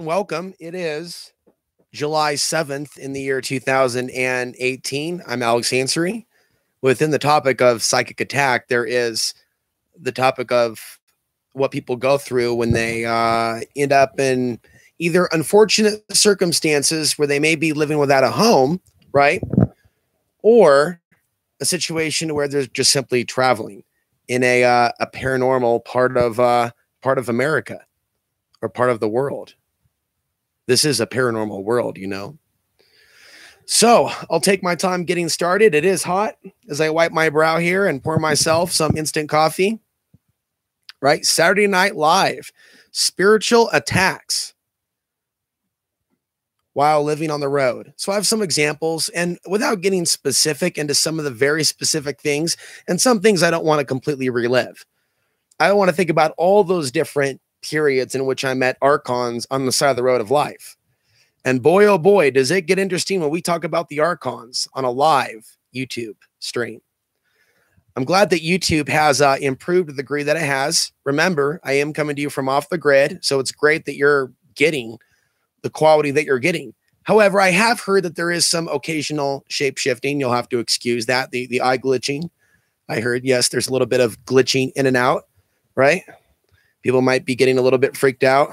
Welcome. It is July 7th in the year 2018. I'm Alex Hansery. Within the topic of psychic attack, there is the topic of what people go through when they end up in either unfortunate circumstances where they may be living without a home, right? Or a situation where they're just simply traveling in a paranormal part of America or part of the world. This is a paranormal world, you know. So I'll take my time getting started. It is hot as I wipe my brow here and pour myself some instant coffee. Right? Saturday Night Live, spiritual attacks while living on the road. So I have some examples, and without getting specific into some of the very specific things, and some things I don't want to completely relive. I want to think about all those different periods in which I met archons on the side of the road of life. And boy, oh boy, does it get interesting when we talk about the archons on a live YouTube stream. I'm glad that YouTube has improved to the degree that it has. Remember, I am coming to you from off the grid, so it's great that you're getting the quality that you're getting. However, I have heard that there is some occasional shape shifting. You'll have to excuse that, the eye glitching. I heard, yes, there's a little bit of glitching in and out, right? People might be getting a little bit freaked out.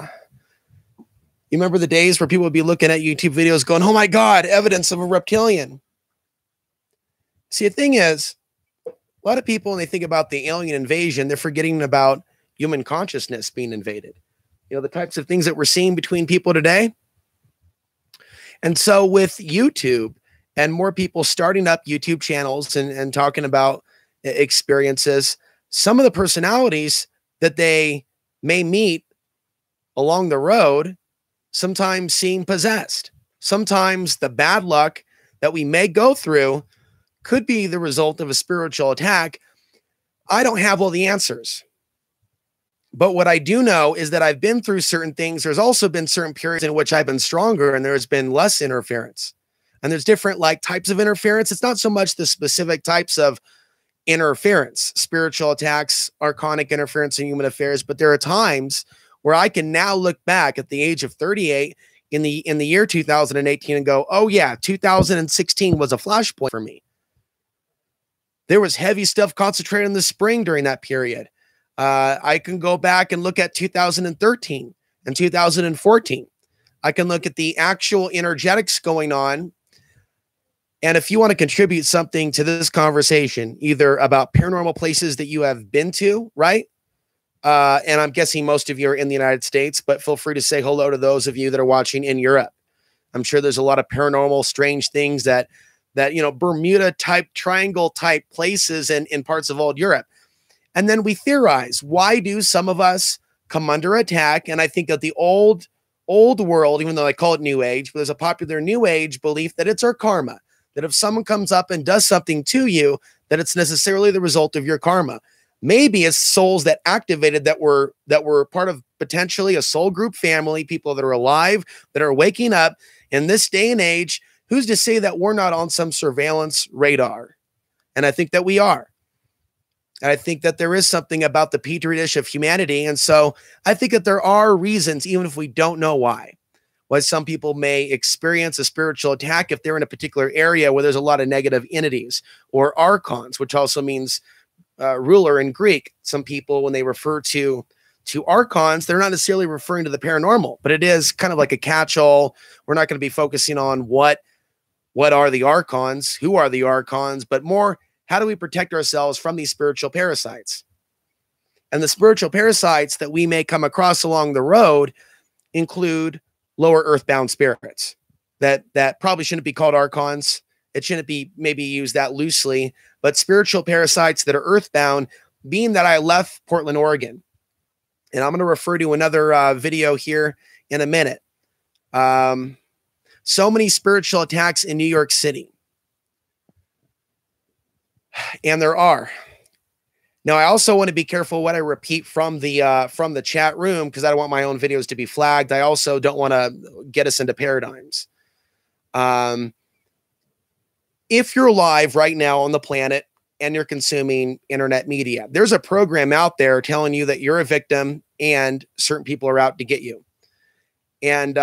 You remember the days where people would be looking at YouTube videos going, oh my God, evidence of a reptilian. See, the thing is, a lot of people, when they think about the alien invasion, they're forgetting about human consciousness being invaded. You know, the types of things that we're seeing between people today. And so with YouTube and more people starting up YouTube channels and talking about experiences, some of the personalities that they may meet along the road sometimes seem possessed. Sometimes the bad luck that we may go through could be the result of a spiritual attack. I don't have all the answers. But what I do know is that I've been through certain things. There's also been certain periods in which I've been stronger and there's been less interference. And there's different types of interference. It's not so much the specific types of interference, spiritual attacks, archonic interference in human affairs, but there are times where I can now look back at the age of 38 in the year 2018 and go, oh yeah, 2016 was a flashpoint for me. There was heavy stuff concentrated in the spring during that period. I can go back and look at 2013 and 2014. I can look at the actual energetics going on. And if you want to contribute something to this conversation, either about paranormal places that you have been to, right? And I'm guessing most of you are in the United States, but feel free to say hello to those of you that are watching in Europe. I'm sure there's a lot of paranormal, strange things that you know, Bermuda type, triangle type places in parts of old Europe. And then we theorize, why do some of us come under attack? And I think that the old world, even though I call it New Age, but there's a popular New Age belief that it's our karma, that if someone comes up and does something to you, that it's necessarily the result of your karma. Maybe it's souls that activated that were part of potentially a soul group family, people that are alive, that are waking up in this day and age. Who's to say that we're not on some surveillance radar? And I think that we are. And I think that there is something about the petri dish of humanity. And so I think that there are reasons, even if we don't know why some people may experience a spiritual attack if they're in a particular area where there's a lot of negative entities, or archons, which also means ruler in Greek. Some people, when they refer to archons, they're not necessarily referring to the paranormal, but it is kind of like a catch-all. We're not going to be focusing on what are the archons, who are the archons, but more, how do we protect ourselves from these spiritual parasites? And the spiritual parasites that we may come across along the road include lower earthbound spirits that probably shouldn't be called archons. It shouldn't be maybe used that loosely, but spiritual parasites that are earthbound, being that I left Portland, Oregon. And I'm going to refer to another video here in a minute. So many spiritual attacks in New York City. And there are. Now, I also want to be careful what I repeat from the chat room, because I don't want my own videos to be flagged. I also don't want to get us into paradigms. If you're live right now on the planet and you're consuming internet media, there's a program out there telling you that you're a victim and certain people are out to get you. And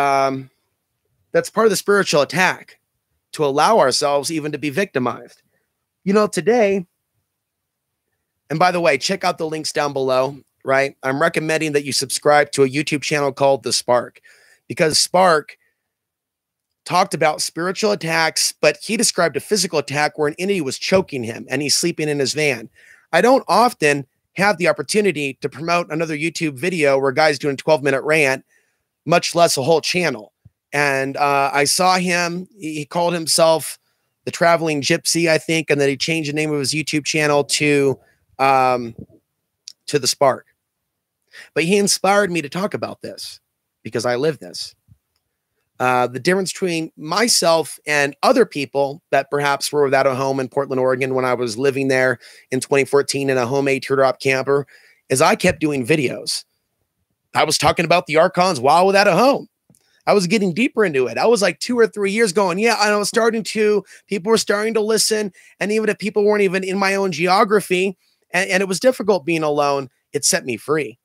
that's part of the spiritual attack, to allow ourselves even to be victimized. You know, today, and by the way, check out the links down below, right? I'm recommending that you subscribe to a YouTube channel called The Spark, because Spark talked about spiritual attacks, but he described a physical attack where an entity was choking him and he's sleeping in his van. I don't often have the opportunity to promote another YouTube video where a guy's doing a 12-minute rant, much less a whole channel. And I saw him, he called himself the Traveling Gypsy, I think, and then he changed the name of his YouTube channel to The Spark. But he inspired me to talk about this because I live this. The difference between myself and other people that perhaps were without a home in Portland, Oregon, when I was living there in 2014 in a homemade teardrop camper, is I kept doing videos. I was talking about the archons while without a home. I was getting deeper into it. I was like 2 or 3 years going, yeah, I was starting to, people were starting to listen. And even if people weren't even in my own geography, and it was difficult being alone, it set me free.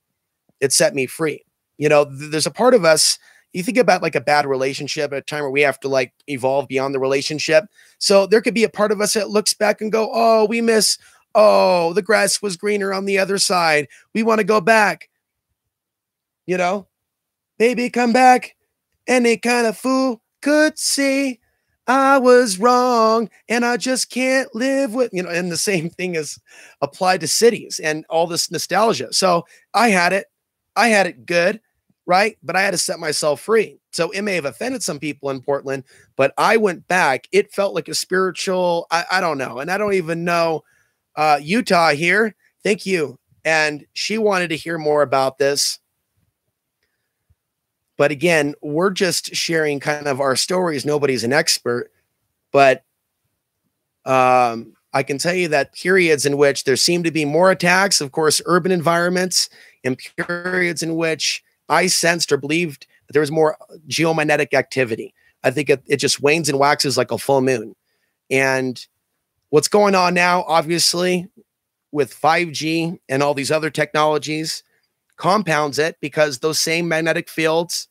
It set me free. You know, there's a part of us, you think about like a bad relationship at a time where we have to like evolve beyond the relationship. So there could be a part of us that looks back and go, oh, we miss, oh, the grass was greener on the other side. We want to go back. You know, baby, come back. Any kind of fool could see I was wrong and I just can't live with, you know, and the same thing is applied to cities and all this nostalgia. So I had it good. Right. But I had to set myself free. So it may have offended some people in Portland, but I went back. It felt like a spiritual, I don't know. And I don't even know Utah here. Thank you. And she wanted to hear more about this. But again, we're just sharing kind of our stories. Nobody's an expert, but I can tell you that periods in which there seem to be more attacks, of course, urban environments, and periods in which I sensed or believed that there was more geomagnetic activity. I think it just wanes and waxes like a full moon. And what's going on now, obviously, with 5G and all these other technologies compounds it, because those same magnetic fields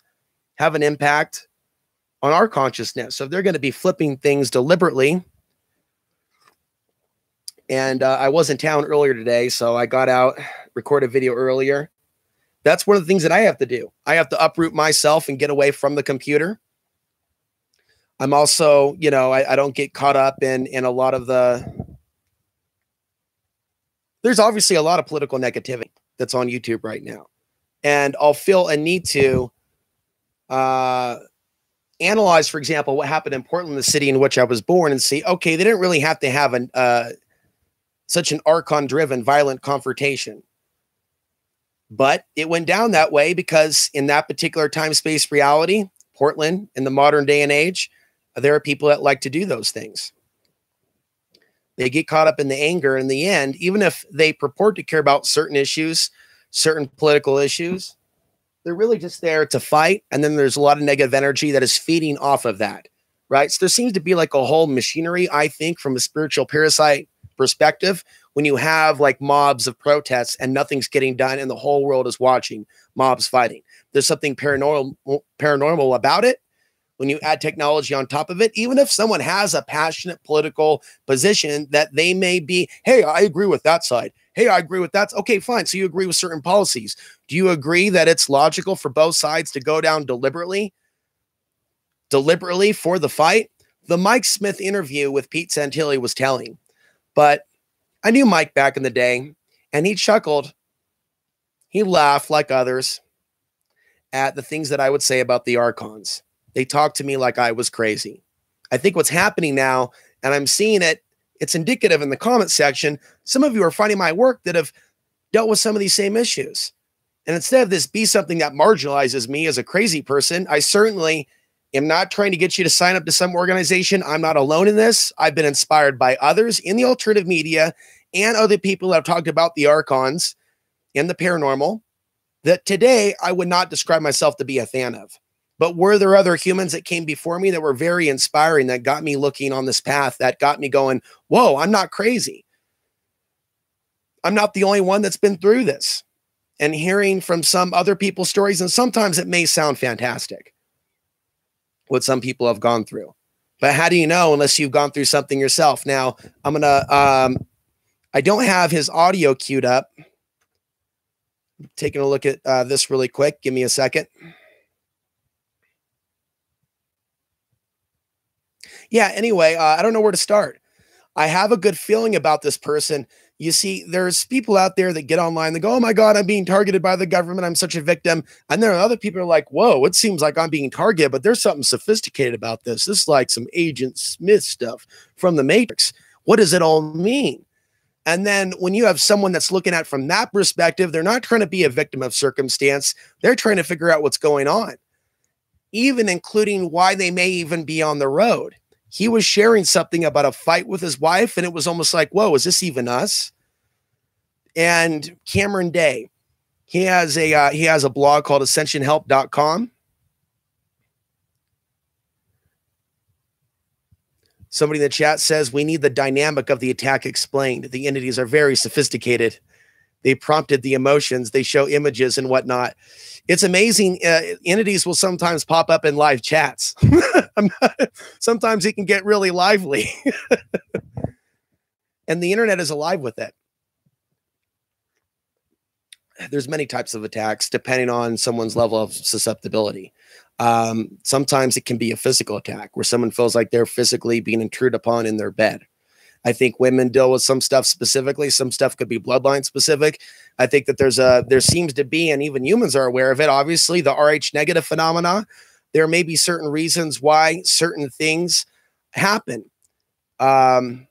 have an impact on our consciousness. So they're going to be flipping things deliberately. And I was in town earlier today, so I got out, recorded a video earlier. That's one of the things that I have to do. I have to uproot myself and get away from the computer. I'm also, you know, I don't get caught up in a lot of there's obviously a lot of political negativity that's on YouTube right now. And I'll feel a need to analyze, for example, what happened in Portland, the city in which I was born, and see, okay, they didn't really have to have such an archon-driven violent confrontation. But it went down that way because in that particular time, space, reality, Portland, in the modern day and age, there are people that like to do those things. They get caught up in the anger in the end, even if they purport to care about certain issues, certain political issues, they're really just there to fight. And then there's a lot of negative energy that is feeding off of that, right? So there seems to be like a whole machinery, I think, from a spiritual parasite perspective, when you have like mobs of protests and nothing's getting done and the whole world is watching mobs fighting. There's something paranormal about it. When you add technology on top of it, even if someone has a passionate political position that they may be, hey, I agree with that side. Hey, I agree with that. Okay, fine. So you agree with certain policies. Do you agree that it's logical for both sides to go down deliberately for the fight? The Mike Smith interview with Pete Santilli was telling, but I knew Mike back in the day, and he chuckled. He laughed like others at the things that I would say about the archons. They talked to me like I was crazy. I think what's happening now, and I'm seeing it, it's indicative in the comment section. Some of you are finding my work that have dealt with some of these same issues. And instead of this be something that marginalizes me as a crazy person, I certainly am not trying to get you to sign up to some organization. I'm not alone in this. I've been inspired by others in the alternative media and other people that have talked about the archons and the paranormal that today I would not describe myself to be a fan of. But were there other humans that came before me that were very inspiring, that got me looking on this path, that got me going, whoa, I'm not crazy. I'm not the only one that's been through this. and hearing from some other people's stories. And sometimes it may sound fantastic what some people have gone through, but how do you know unless you've gone through something yourself? Now I'm going to, I don't have his audio queued up. I'm taking a look at this really quick. Give me a second. Yeah. Anyway, I don't know where to start. I have a good feeling about this person. You see, there's people out there that get online, they go, oh my God, I'm being targeted by the government. I'm such a victim. And there are other people who are like, whoa, it seems like I'm being targeted, but there's something sophisticated about this. This is like some Agent Smith stuff from the Matrix. What does it all mean? And then when you have someone that's looking at it from that perspective, they're not trying to be a victim of circumstance. They're trying to figure out what's going on, even including why they may even be on the road. He was sharing something about a fight with his wife, and it was almost like, whoa, is this even us? And Cameron Day, he has a blog called ascensionhelp.com. Somebody in the chat says, we need the dynamic of the attack explained. The entities are very sophisticated. They prompted the emotions. They show images and whatnot. It's amazing. Entities will sometimes pop up in live chats. Sometimes it can get really lively. And the internet is alive with it. There's many types of attacks depending on someone's level of susceptibility. Sometimes it can be a physical attack where someone feels like they're physically being intruded upon in their bed. I think women deal with some stuff specifically. Some stuff could be bloodline specific. I think that there seems to be, and even humans are aware of it, obviously, the Rh negative phenomena. There may be certain reasons why certain things happen. Another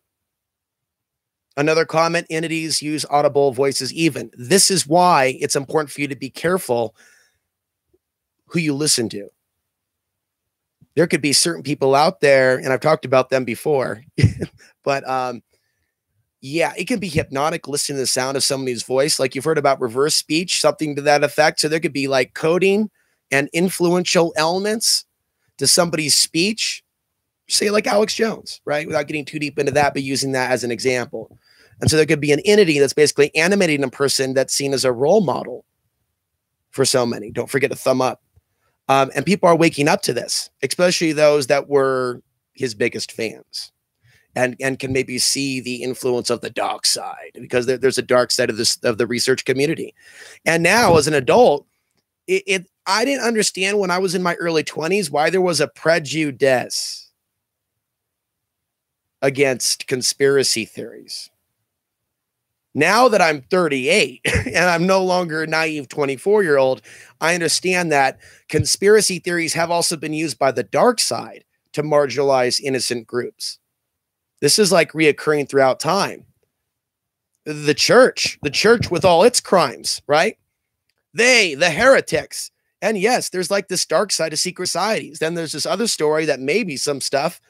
comment, entities use audible voices even. This is why it's important for you to be careful who you listen to. There could be certain people out there, and I've talked about them before, but yeah, it can be hypnotic listening to the sound of somebody's voice. Like you've heard about reverse speech, something to that effect. So there could be like coding and influential elements to somebody's speech, say like Alex Jones, right? Without getting too deep into that, but using that as an example. And so there could be an entity that's basically animating a person that's seen as a role model for so many. Don't forget to thumb up. And people are waking up to this, especially those that were his biggest fans and can maybe see the influence of the dark side, because there's a dark side of the research community. And now as an adult, I didn't understand when I was in my early 20s why there was a prejudice against conspiracy theories. Now that I'm 38 and I'm no longer a naive 24-year-old, I understand that conspiracy theories have also been used by the dark side to marginalize innocent groups. This is like reoccurring throughout time. The church with all its crimes, right? The heretics. And yes, there's like this dark side of secret societies. Then there's this other story that maybe some stuff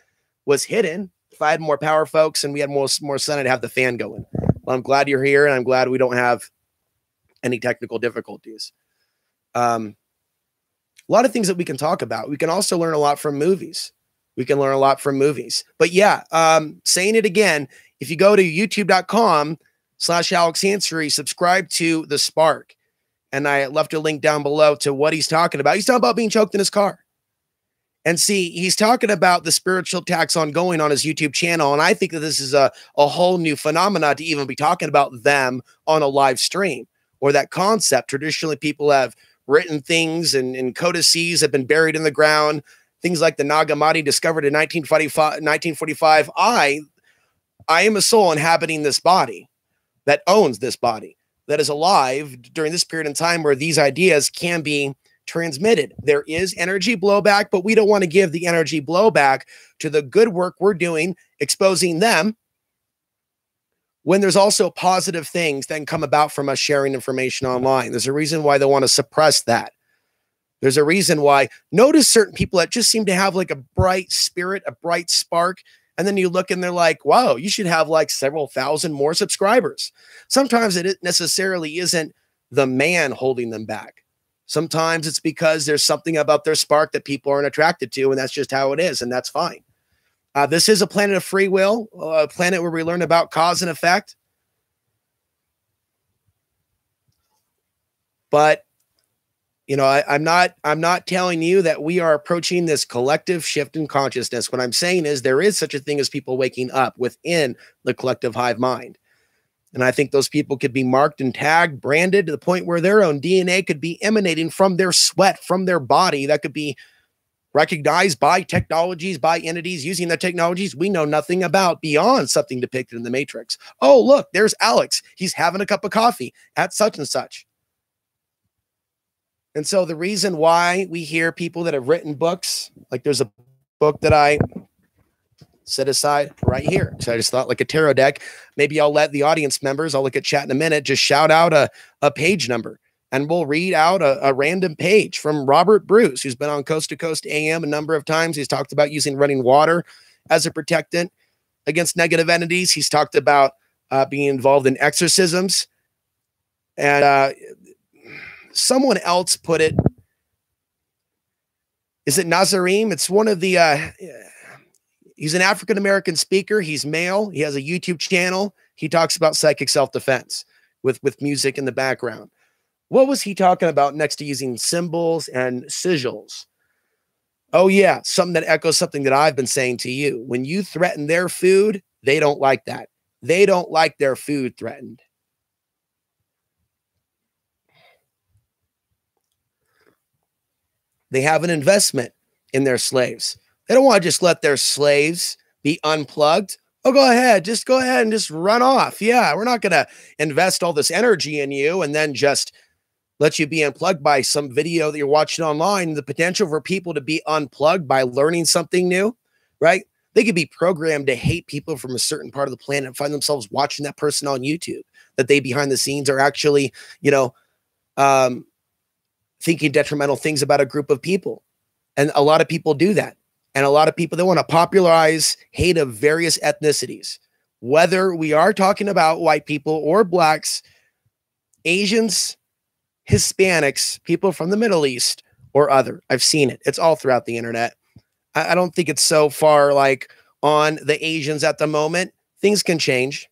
was hidden. If I had more power, folks, and we had more sun, I'd have the fan going. Well, I'm glad you're here, and I'm glad we don't have any technical difficulties. A lot of things that we can talk about. We can also learn a lot from movies. But yeah, saying it again, if you go to youtube.com/AlexAnswery, subscribe to The Spark. And I left a link down below to what he's talking about. He's talking about being choked in his car. And see, he's talking about the spiritual attacks ongoing on his YouTube channel. And I think that this is a whole new phenomena to even be talking about them on a live stream, or that concept. Traditionally, people have written things and codices have been buried in the ground. Things like the Nag Hammadi discovered in 1945. I am a soul inhabiting this body that owns this body, that is alive during this period in time where these ideas can be transmitted. There is energy blowback, but we don't want to give the energy blowback to the good work we're doing, exposing them, when there's also positive things that can come about from us sharing information online. There's a reason why they want to suppress that. There's a reason why. Notice certain people that just seem to have like a bright spirit, a bright spark, and then you look and they're like, wow, you should have like several thousand more subscribers. Sometimes it necessarily isn't the man holding them back. Sometimes it's because there's something about their spark that people aren't attracted to, and that's just how it is, and that's fine. This is a planet of free will, a planet where we learn about cause and effect. But I'm not telling you that we are approaching this collective shift in consciousness. What I'm saying is there is such a thing as people waking up within the collective hive mind. And I think those people could be marked and tagged, branded to the point where their own DNA could be emanating from their sweat, from their body. That could be recognized by technologies, by entities using the technologies we know nothing about beyond something depicted in the Matrix. Oh, look, there's Alex. He's having a cup of coffee at such and such. And so the reason why we hear people that have written books, like there's a book that I set aside right here. So I just thought like a tarot deck, maybe I'll let the audience members, I'll look at chat in a minute, just shout out a page number and we'll read out a random page from Robert Bruce, who's been on Coast to Coast AM a number of times. He's talked about using running water as a protectant against negative entities. He's talked about being involved in exorcisms. And someone else put it, is it Nazarim? It's one of the, he's an African-American speaker. He's male. He has a YouTube channel. He talks about psychic self-defense with music in the background. What was he talking about next to using symbols and sigils? Oh yeah, something that echoes something that I've been saying to you. When you threaten their food, they don't like that. They don't like their food threatened. They have an investment in their slaves. They don't want to just let their slaves be unplugged. Oh, go ahead. Just go ahead and just run off. Yeah, we're not going to invest all this energy in you and then just let you be unplugged by some video that you're watching online. The potential for people to be unplugged by learning something new, right? They could be programmed to hate people from a certain part of the planet and find themselves watching that person on YouTube, that they behind the scenes are actually, thinking detrimental things about a group of people. And a lot of people do that. And a lot of people, they want to popularize hate of various ethnicities, whether we are talking about white people or blacks, Asians, Hispanics, people from the Middle East or other. I've seen it. It's all throughout the internet. I don't think it's so far like on the Asians at the moment. Things can change.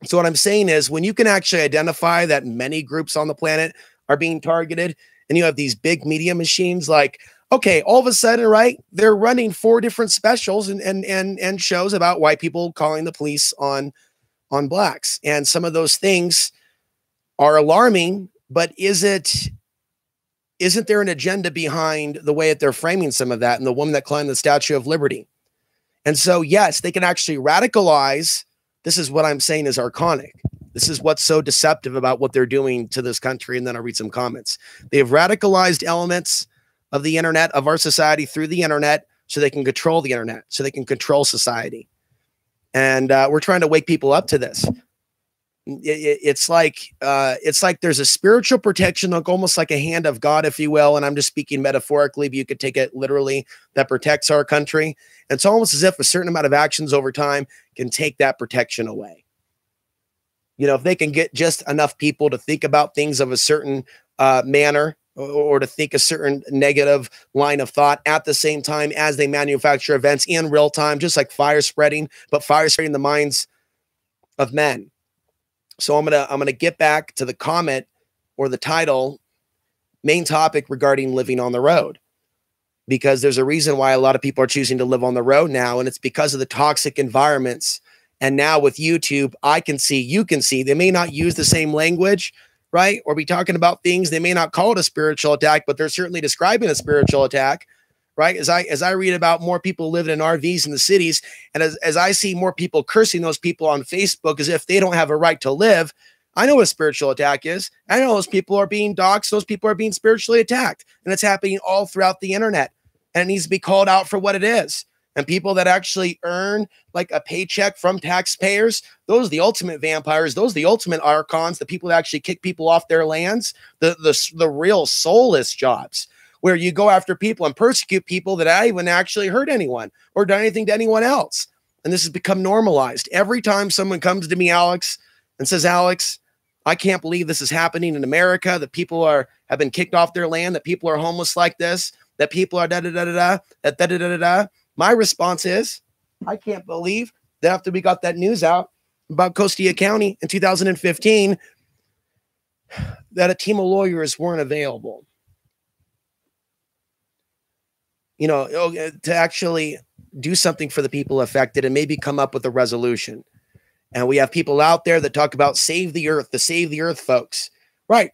So what I'm saying is when you can actually identify that many groups on the planet are being targeted and you have these big media machines like, okay, all of a sudden, right, they're running 4 different specials and shows about white people calling the police on blacks. And some of those things are alarming, but isn't there an agenda behind the way that they're framing some of that and the woman that climbed the Statue of Liberty? And so, yes, they can actually radicalize. This is what I'm saying is archonic. This is what's so deceptive about what they're doing to this country. And then I'll read some comments. They have radicalized elements of the internet, of our society through the internet, so they can control the internet, so they can control society. And we're trying to wake people up to this. It's like there's a spiritual protection, like almost like a hand of God, if you will. And I'm just speaking metaphorically, but you could take it literally, that protects our country. And it's almost as if a certain amount of actions over time can take that protection away. You know, if they can get just enough people to think about things of a certain manner or to think a certain negative line of thought at the same time as they manufacture events in real time, just like fire spreading, but fire spreading the minds of men. So I'm gonna get back to the comment or the title, main topic regarding living on the road, because there's a reason why a lot of people are choosing to live on the road now, and it's because of the toxic environments. And now with YouTube, I can see, you can see, they may not use the same language, right? Or be talking about things. They may not call it a spiritual attack, but they're certainly describing a spiritual attack, right? As I read about more people living in RVs in the cities, and as I see more people cursing those people on Facebook as if they don't have a right to live, I know what a spiritual attack is. I know those people are being doxxed. Those people are being spiritually attacked. And it's happening all throughout the internet. And it needs to be called out for what it is. And people that actually earn like a paycheck from taxpayers, those are the ultimate vampires. Those are the ultimate archons, the people that actually kick people off their lands, the real soulless jobs, where you go after people and persecute people that haven't actually hurt anyone or done anything to anyone else. And this has become normalized. Every time someone comes to me, Alex, and says, Alex, I can't believe this is happening in America, that people have been kicked off their land, that people are homeless like this, that people are da-da-da-da-da. My response is, I can't believe that after we got that news out about Costilla County in 2015, that a team of lawyers weren't available, to actually do something for the people affected and maybe come up with a resolution. And we have people out there that talk about save the earth, the save the earth folks, right?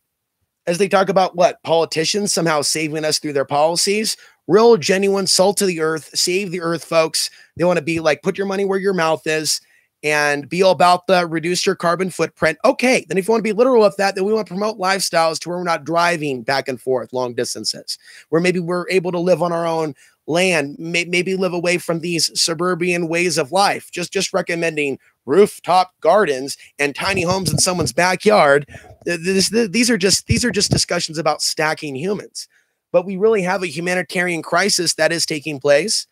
As they talk about what politicians somehow saving us through their policies, real genuine salt of the earth, save the earth folks. They want to be like, put your money where your mouth is and be all about the reduce your carbon footprint. Okay. Then if you want to be literal with that, then we want to promote lifestyles to where we're not driving back and forth long distances, where maybe we're able to live on our own land, maybe live away from these suburban ways of life. Just recommending rooftop gardens and tiny homes in someone's backyard. These are just discussions about stacking humans. But we really have a humanitarian crisis that is taking place.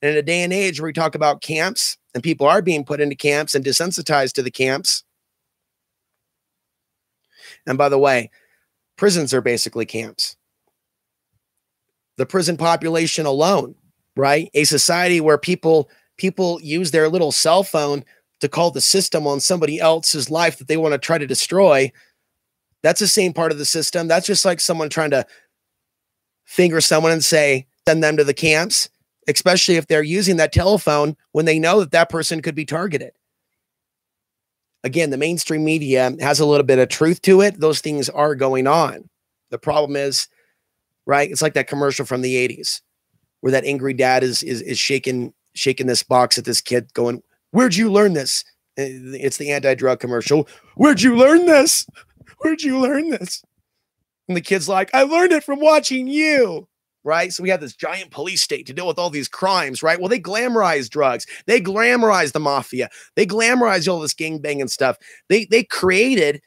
And in a day and age where we talk about camps and people are being put into camps and desensitized to the camps. And by the way, prisons are basically camps. The prison population alone, right? A society where people use their little cell phone to call the system on somebody else's life that they want to try to destroy. That's the same part of the system. That's just like someone trying to finger someone and say, send them to the camps, especially if they're using that telephone when they know that that person could be targeted. Again, the mainstream media has a little bit of truth to it. Those things are going on. The problem is, right? It's like that commercial from the 80s where that angry dad is shaking this box at this kid going, where'd you learn this? It's the anti-drug commercial. Where'd you learn this? Where'd you learn this? And the kid's like, I learned it from watching you, right? So we have this giant police state to deal with all these crimes, right? Well, they glamorize drugs. They glamorize the mafia. They glamorize all this gangbanging stuff. They created,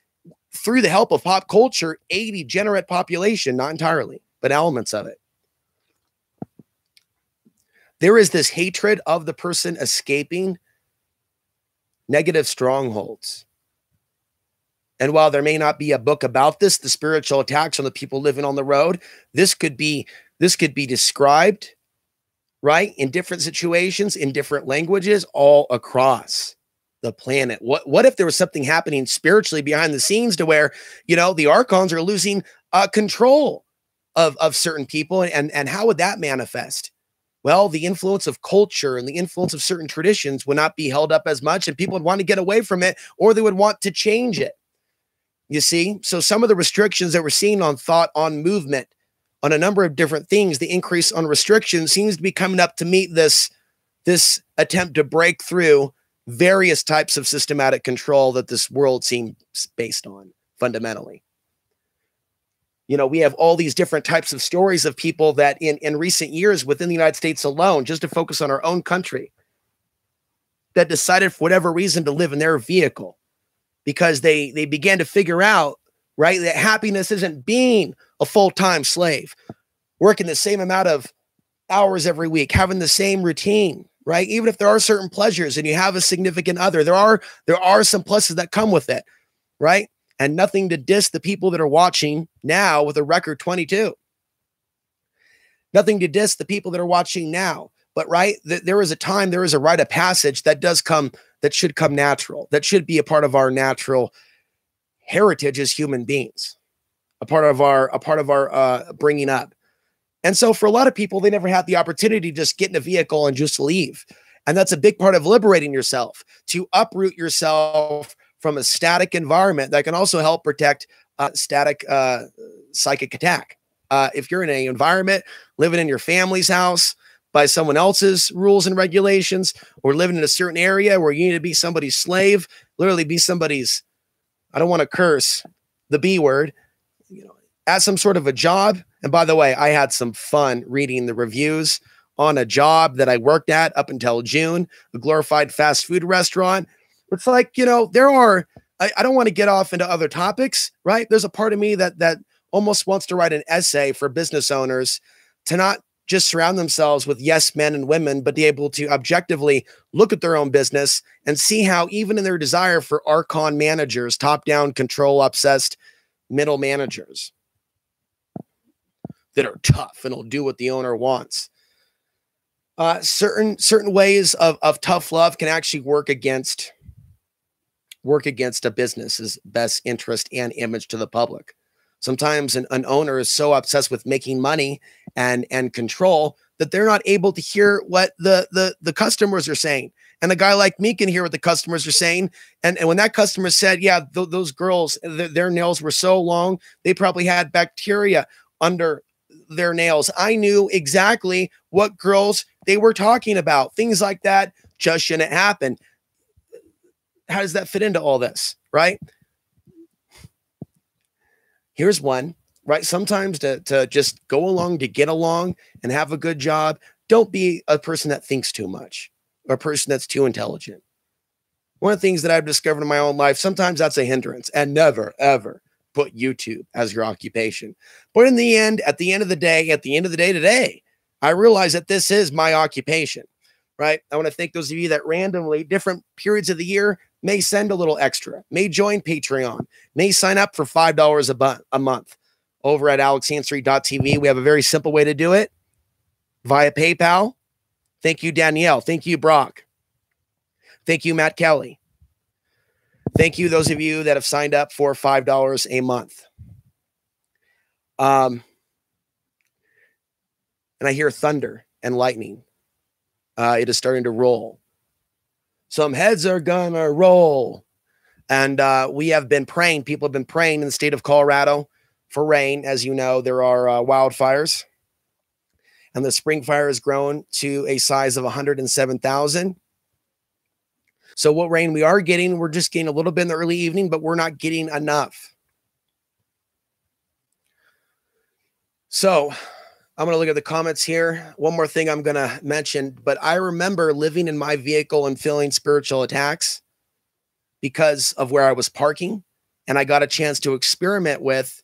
through the help of pop culture, a degenerate population, not entirely, but elements of it. There is this hatred of the person escaping negative strongholds. And while there may not be a book about this, the spiritual attacks on the people living on the road, this could be described, right, in different situations, in different languages, all across the planet. What if there was something happening spiritually behind the scenes to where, the archons are losing control of certain people, and how would that manifest? Well, the influence of culture and the influence of certain traditions would not be held up as much, and people would want to get away from it, or they would want to change it. You see? So some of the restrictions that we're seeing on thought, on movement, on a number of different things, the increase on restrictions seems to be coming up to meet this attempt to break through various types of systematic control that this world seems based on fundamentally. We have all these different types of stories of people that in recent years within the United States alone, just to focus on our own country, that decided for whatever reason to live in their vehicle because they began to figure out, right, that happiness isn't being a full-time slave, working the same amount of hours every week, having the same routine, right? Even if there are certain pleasures and you have a significant other, there are some pluses that come with it, right? And nothing to diss the people that are watching now with a record 22. Nothing to diss the people that are watching now. But right, there is a time, there is a rite of passage that should come natural. That should be a part of our natural heritage as human beings, a part of our bringing up. And so for a lot of people, they never had the opportunity to just get in a vehicle and just leave. And that's a big part of liberating yourself, to uproot yourself from a static environment that can also help protect static psychic attack. If you're in an environment, living in your family's house by someone else's rules and regulations, or living in a certain area where you need to be somebody's slave, literally be somebody's, I don't want to curse the B word, at some sort of a job. And by the way, I had some fun reading the reviews on a job that I worked at up until June, a glorified fast food restaurant. It's like, there are, I don't want to get off into other topics, right? There's a part of me that almost wants to write an essay for business owners to not just surround themselves with yes men and women, but be able to objectively look at their own business and see how even in their desire for archon managers, top-down, control-obsessed middle managers that are tough and will do what the owner wants. Certain ways of tough love can actually work against work against a business's best interest and image to the public. Sometimes an owner is so obsessed with making money and control that they're not able to hear what the customers are saying. And a guy like me can hear what the customers are saying. And when that customer said, yeah, those girls, their nails were so long, they probably had bacteria under their nails. I knew exactly what girls they were talking about. Things like that just shouldn't happen. How does that fit into all this, right? Here's one, right? Sometimes to just go along, to get along and have a good job, don't be a person that thinks too much or a person that's too intelligent. One of the things that I've discovered in my own life, sometimes that's a hindrance, and never, ever put YouTube as your occupation. But in the end, at the end of the day today, I realize that this is my occupation, right? I want to thank those of you that randomly, different periods of the year, may send a little extra, may join Patreon, may sign up for $5 a month over at alexhansery.tv. We have a very simple way to do it via PayPal. Thank you, Danielle. Thank you, Brock. Thank you, Matt Kelly. Thank you, those of you that have signed up for $5 a month. And I hear thunder and lightning. It is starting to roll. Some heads are gonna roll. And we have been praying. People have been praying in the state of Colorado for rain. As you know, there are wildfires. And the spring fire has grown to a size of 107,000. So what rain we are getting, we're just getting a little bit in the early evening, but we're not getting enough. So I'm going to look at the comments here. One more thing I'm going to mention, but I remember living in my vehicle and feeling spiritual attacks because of where I was parking. And I got a chance to experiment with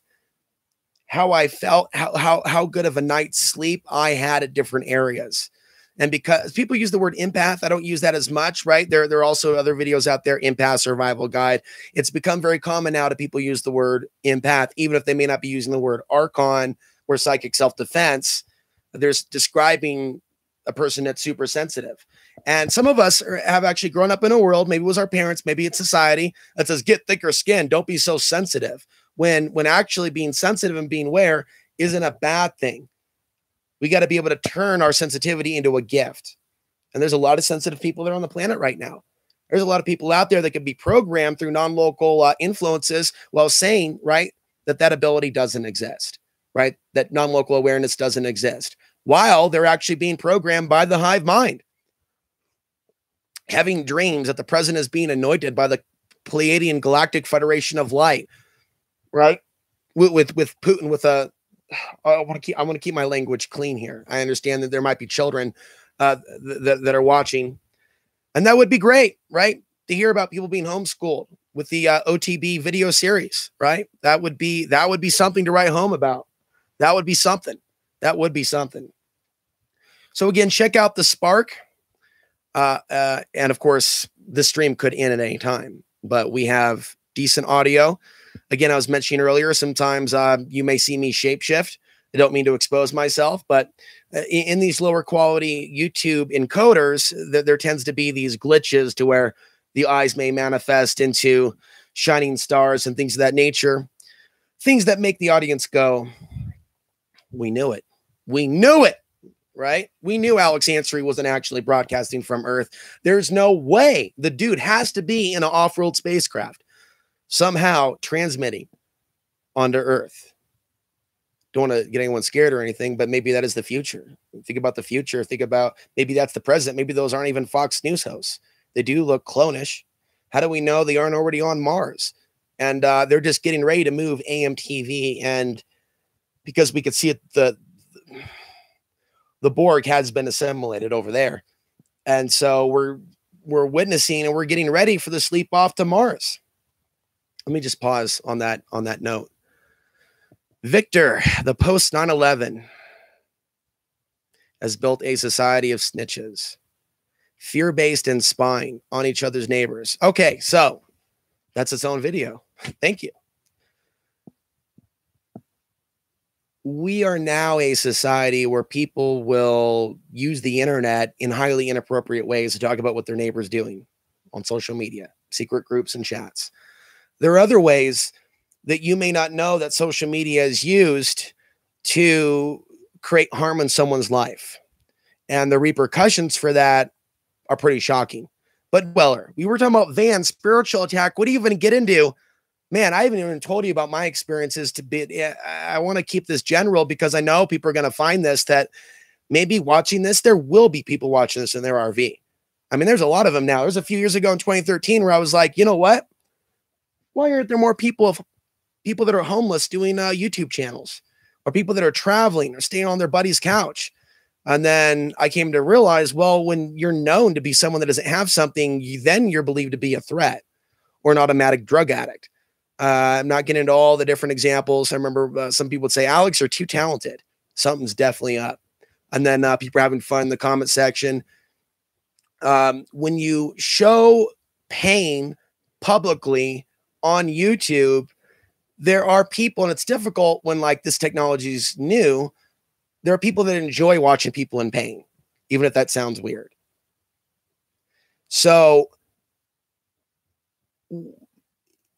how I felt, how good of a night's sleep I had at different areas. And because people use the word empath, I don't use that as much, right? There are also other videos out there, empath survival guide. It's become very common now to people use the word empath, even if they may not be using the word archon or psychic self-defense. There's describing a person that's super sensitive. And some of us have actually grown up in a world, maybe it was our parents, maybe it's society, that says, get thicker skin, don't be so sensitive. When actually being sensitive and being aware isn't a bad thing. We got to be able to turn our sensitivity into a gift. And there's a lot of sensitive people that are on the planet right now. There's a lot of people out there that can be programmed through non-local influences while saying, right, that ability doesn't exist, right? That non-local awareness doesn't exist, while they're actually being programmed by the hive mind. Having dreams that the president is being anointed by the Pleiadian Galactic Federation of Light, right? With Putin, with a, I want to keep my language clean here. I understand that there might be children that are watching, and that would be great, right? To hear about people being homeschooled with the OTB video series, right? That would be something to write home about. That would be something. That would be something. So again, check out the Spark, and of course, the stream could end at any time, but we have decent audio. Again, I was mentioning earlier, sometimes you may see me shapeshift. I don't mean to expose myself, but in these lower quality YouTube encoders, there tends to be these glitches to where the eyes may manifest into shining stars and things of that nature. Things that make the audience go, we knew it. We knew it, right? We knew Alex Hansery wasn't actually broadcasting from Earth. There's no way. The dude has to be in an off-world spacecraft, somehow transmitting onto Earth. Don't want to get anyone scared or anything, but maybe that is the future. Think about the future. Think about maybe that's the present. Maybe those aren't even Fox News hosts. They do look clonish. How do we know they aren't already on Mars? And they're just getting ready to move AMTV. And because we could see it, the Borg has been assimilated over there. And so we're witnessing and we're getting ready for the sleep off to Mars. Let me just pause on that note. Victor, the post 9/11 has built a society of snitches, fear-based and spying on each other's neighbors. Okay, so that's its own video. Thank you. We are now a society where people will use the internet in highly inappropriate ways to talk about what their neighbor's doing on social media. secret groups and chats. There are other ways that you may not know that social media is used to create harm in someone's life. And the repercussions for that are pretty shocking. But Weller, we were talking about Van, spiritual attack. What do you even get into? Man, I haven't even told you about my experiences to be. I want to keep this general because I know people are going to find this, that maybe watching this, there will be people watching this in their RV. I mean, there's a lot of them now. There's a few years ago in 2013 where I was like, you know what? Why aren't there more people that are homeless doing YouTube channels, or people that are traveling or staying on their buddy's couch? And then I came to realize, well, when you're known to be someone that doesn't have something, then you're believed to be a threat or an automatic drug addict. I'm not getting into all the different examples. I remember some people would say, Alex, you're too talented. Something's definitely up. And then people are having fun in the comment section. When you show pain publicly on YouTube, there are people, and it's difficult when like this technology is new, there are people that enjoy watching people in pain, even if that sounds weird. So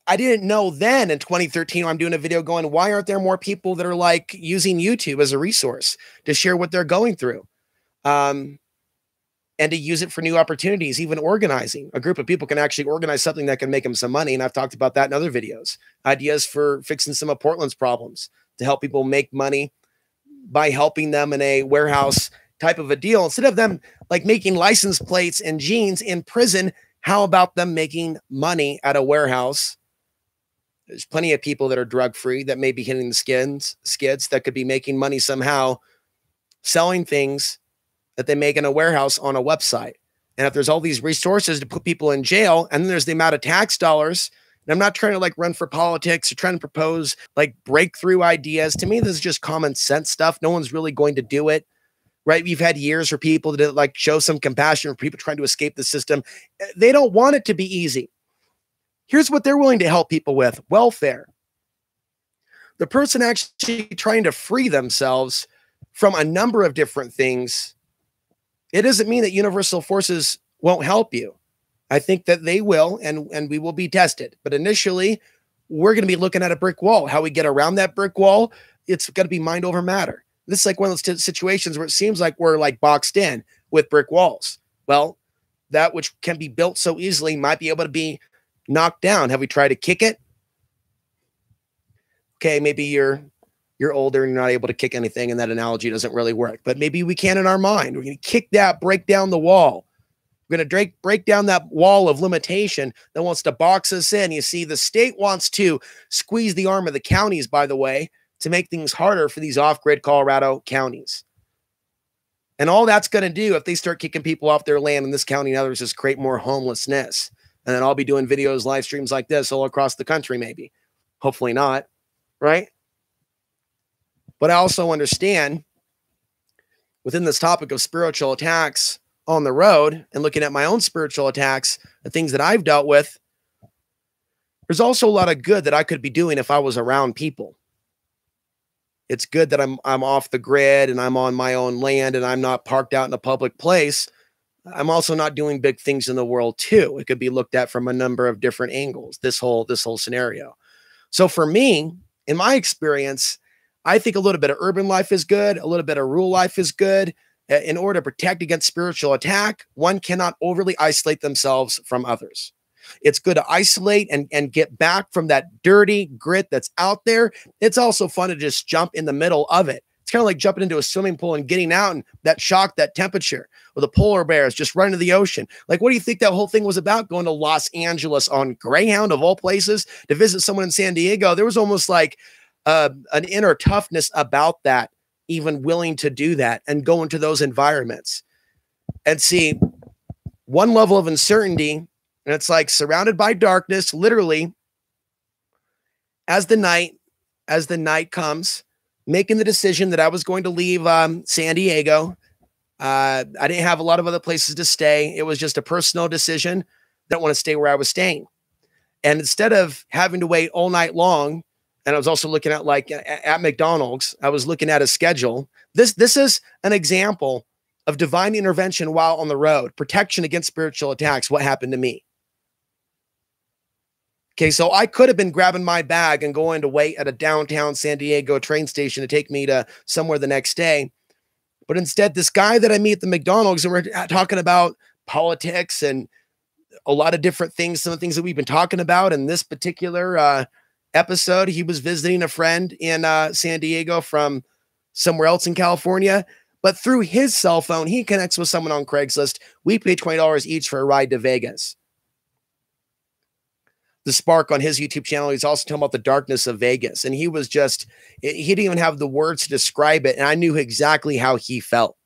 I didn't know then in 2013, I'm doing a video going, why aren't there more people that are like using YouTube as a resource to share what they're going through? And to use it for new opportunities, even organizing. A group of people can actually organize something that can make them some money. And I've talked about that in other videos. Ideas for fixing some of Portland's problems to help people make money by helping them in a warehouse type of a deal. Instead of them like making license plates and jeans in prison, how about them making money at a warehouse? There's plenty of people that are drug-free that may be hitting the skids that could be making money somehow selling things that they make in a warehouse on a website. And if there's all these resources to put people in jail, and then there's the amount of tax dollars, and I'm not trying to like run for politics or trying to propose like breakthrough ideas. To me, this is just common sense stuff. No one's really going to do it, right? We've had years for people to like show some compassion for people trying to escape the system. They don't want it to be easy. Here's what they're willing to help people with: welfare. The person actually trying to free themselves from a number of different things. It doesn't mean that universal forces won't help you. I think that they will, and we will be tested. But initially, we're going to be looking at a brick wall. How we get around that brick wall, it's going to be mind over matter. This is like one of those situations where it seems like we're like boxed in with brick walls. Well, that which can be built so easily might be able to be knocked down. Have we tried to kick it? Okay, maybe you're older and you're not able to kick anything, and that analogy doesn't really work. But maybe we can in our mind. We're going to kick that, break down the wall. We're going to break down that wall of limitation that wants to box us in. You see, the state wants to squeeze the arm of the counties, by the way, to make things harder for these off-grid Colorado counties. And all that's going to do, if they start kicking people off their land in this county and others, is create more homelessness. And then I'll be doing videos, live streams like this all across the country, maybe. Hopefully not, right? But I also understand within this topic of spiritual attacks on the road and looking at my own spiritual attacks, the things that I've dealt with, there's also a lot of good that I could be doing if I was around people. It's good that I'm off the grid and I'm on my own land and I'm not parked out in a public place. I'm also not doing big things in the world too. It could be looked at from a number of different angles, this whole scenario. So for me, in my experience, I think a little bit of urban life is good. A little bit of rural life is good. In order to protect against spiritual attack, one cannot overly isolate themselves from others. It's good to isolate and get back from that dirty grit that's out there. It's also fun to just jump in the middle of it. It's kind of like jumping into a swimming pool and getting out and that shock, that temperature, or the polar bears just running to the ocean. Like, what do you think that whole thing was about? Going to Los Angeles on Greyhound of all places to visit someone in San Diego. There was almost like an inner toughness about that, even willing to do that and go into those environments and see one level of uncertainty. And it's like surrounded by darkness, literally, as the night comes, making the decision that I was going to leave San Diego. I didn't have a lot of other places to stay. It was just a personal decision. I don't want to stay where I was staying. And instead of having to wait all night long, and I was also looking at like at McDonald's, I was looking at a schedule. This is an example of divine intervention while on the road, protection against spiritual attacks. What happened to me? Okay, so I could have been grabbing my bag and going to wait at a downtown San Diego train station to take me to somewhere the next day. But instead, this guy that I meet at the McDonald's, and we're talking about politics and a lot of different things, some of the things that we've been talking about in this particular episode. He was visiting a friend in San Diego from somewhere else in California. But through his cell phone, he connects with someone on Craigslist. We pay $20 each for a ride to Vegas. The Spark on his YouTube channel, he's also talking about the darkness of Vegas. And he was just, he didn't even have the words to describe it. And I knew exactly how he felt.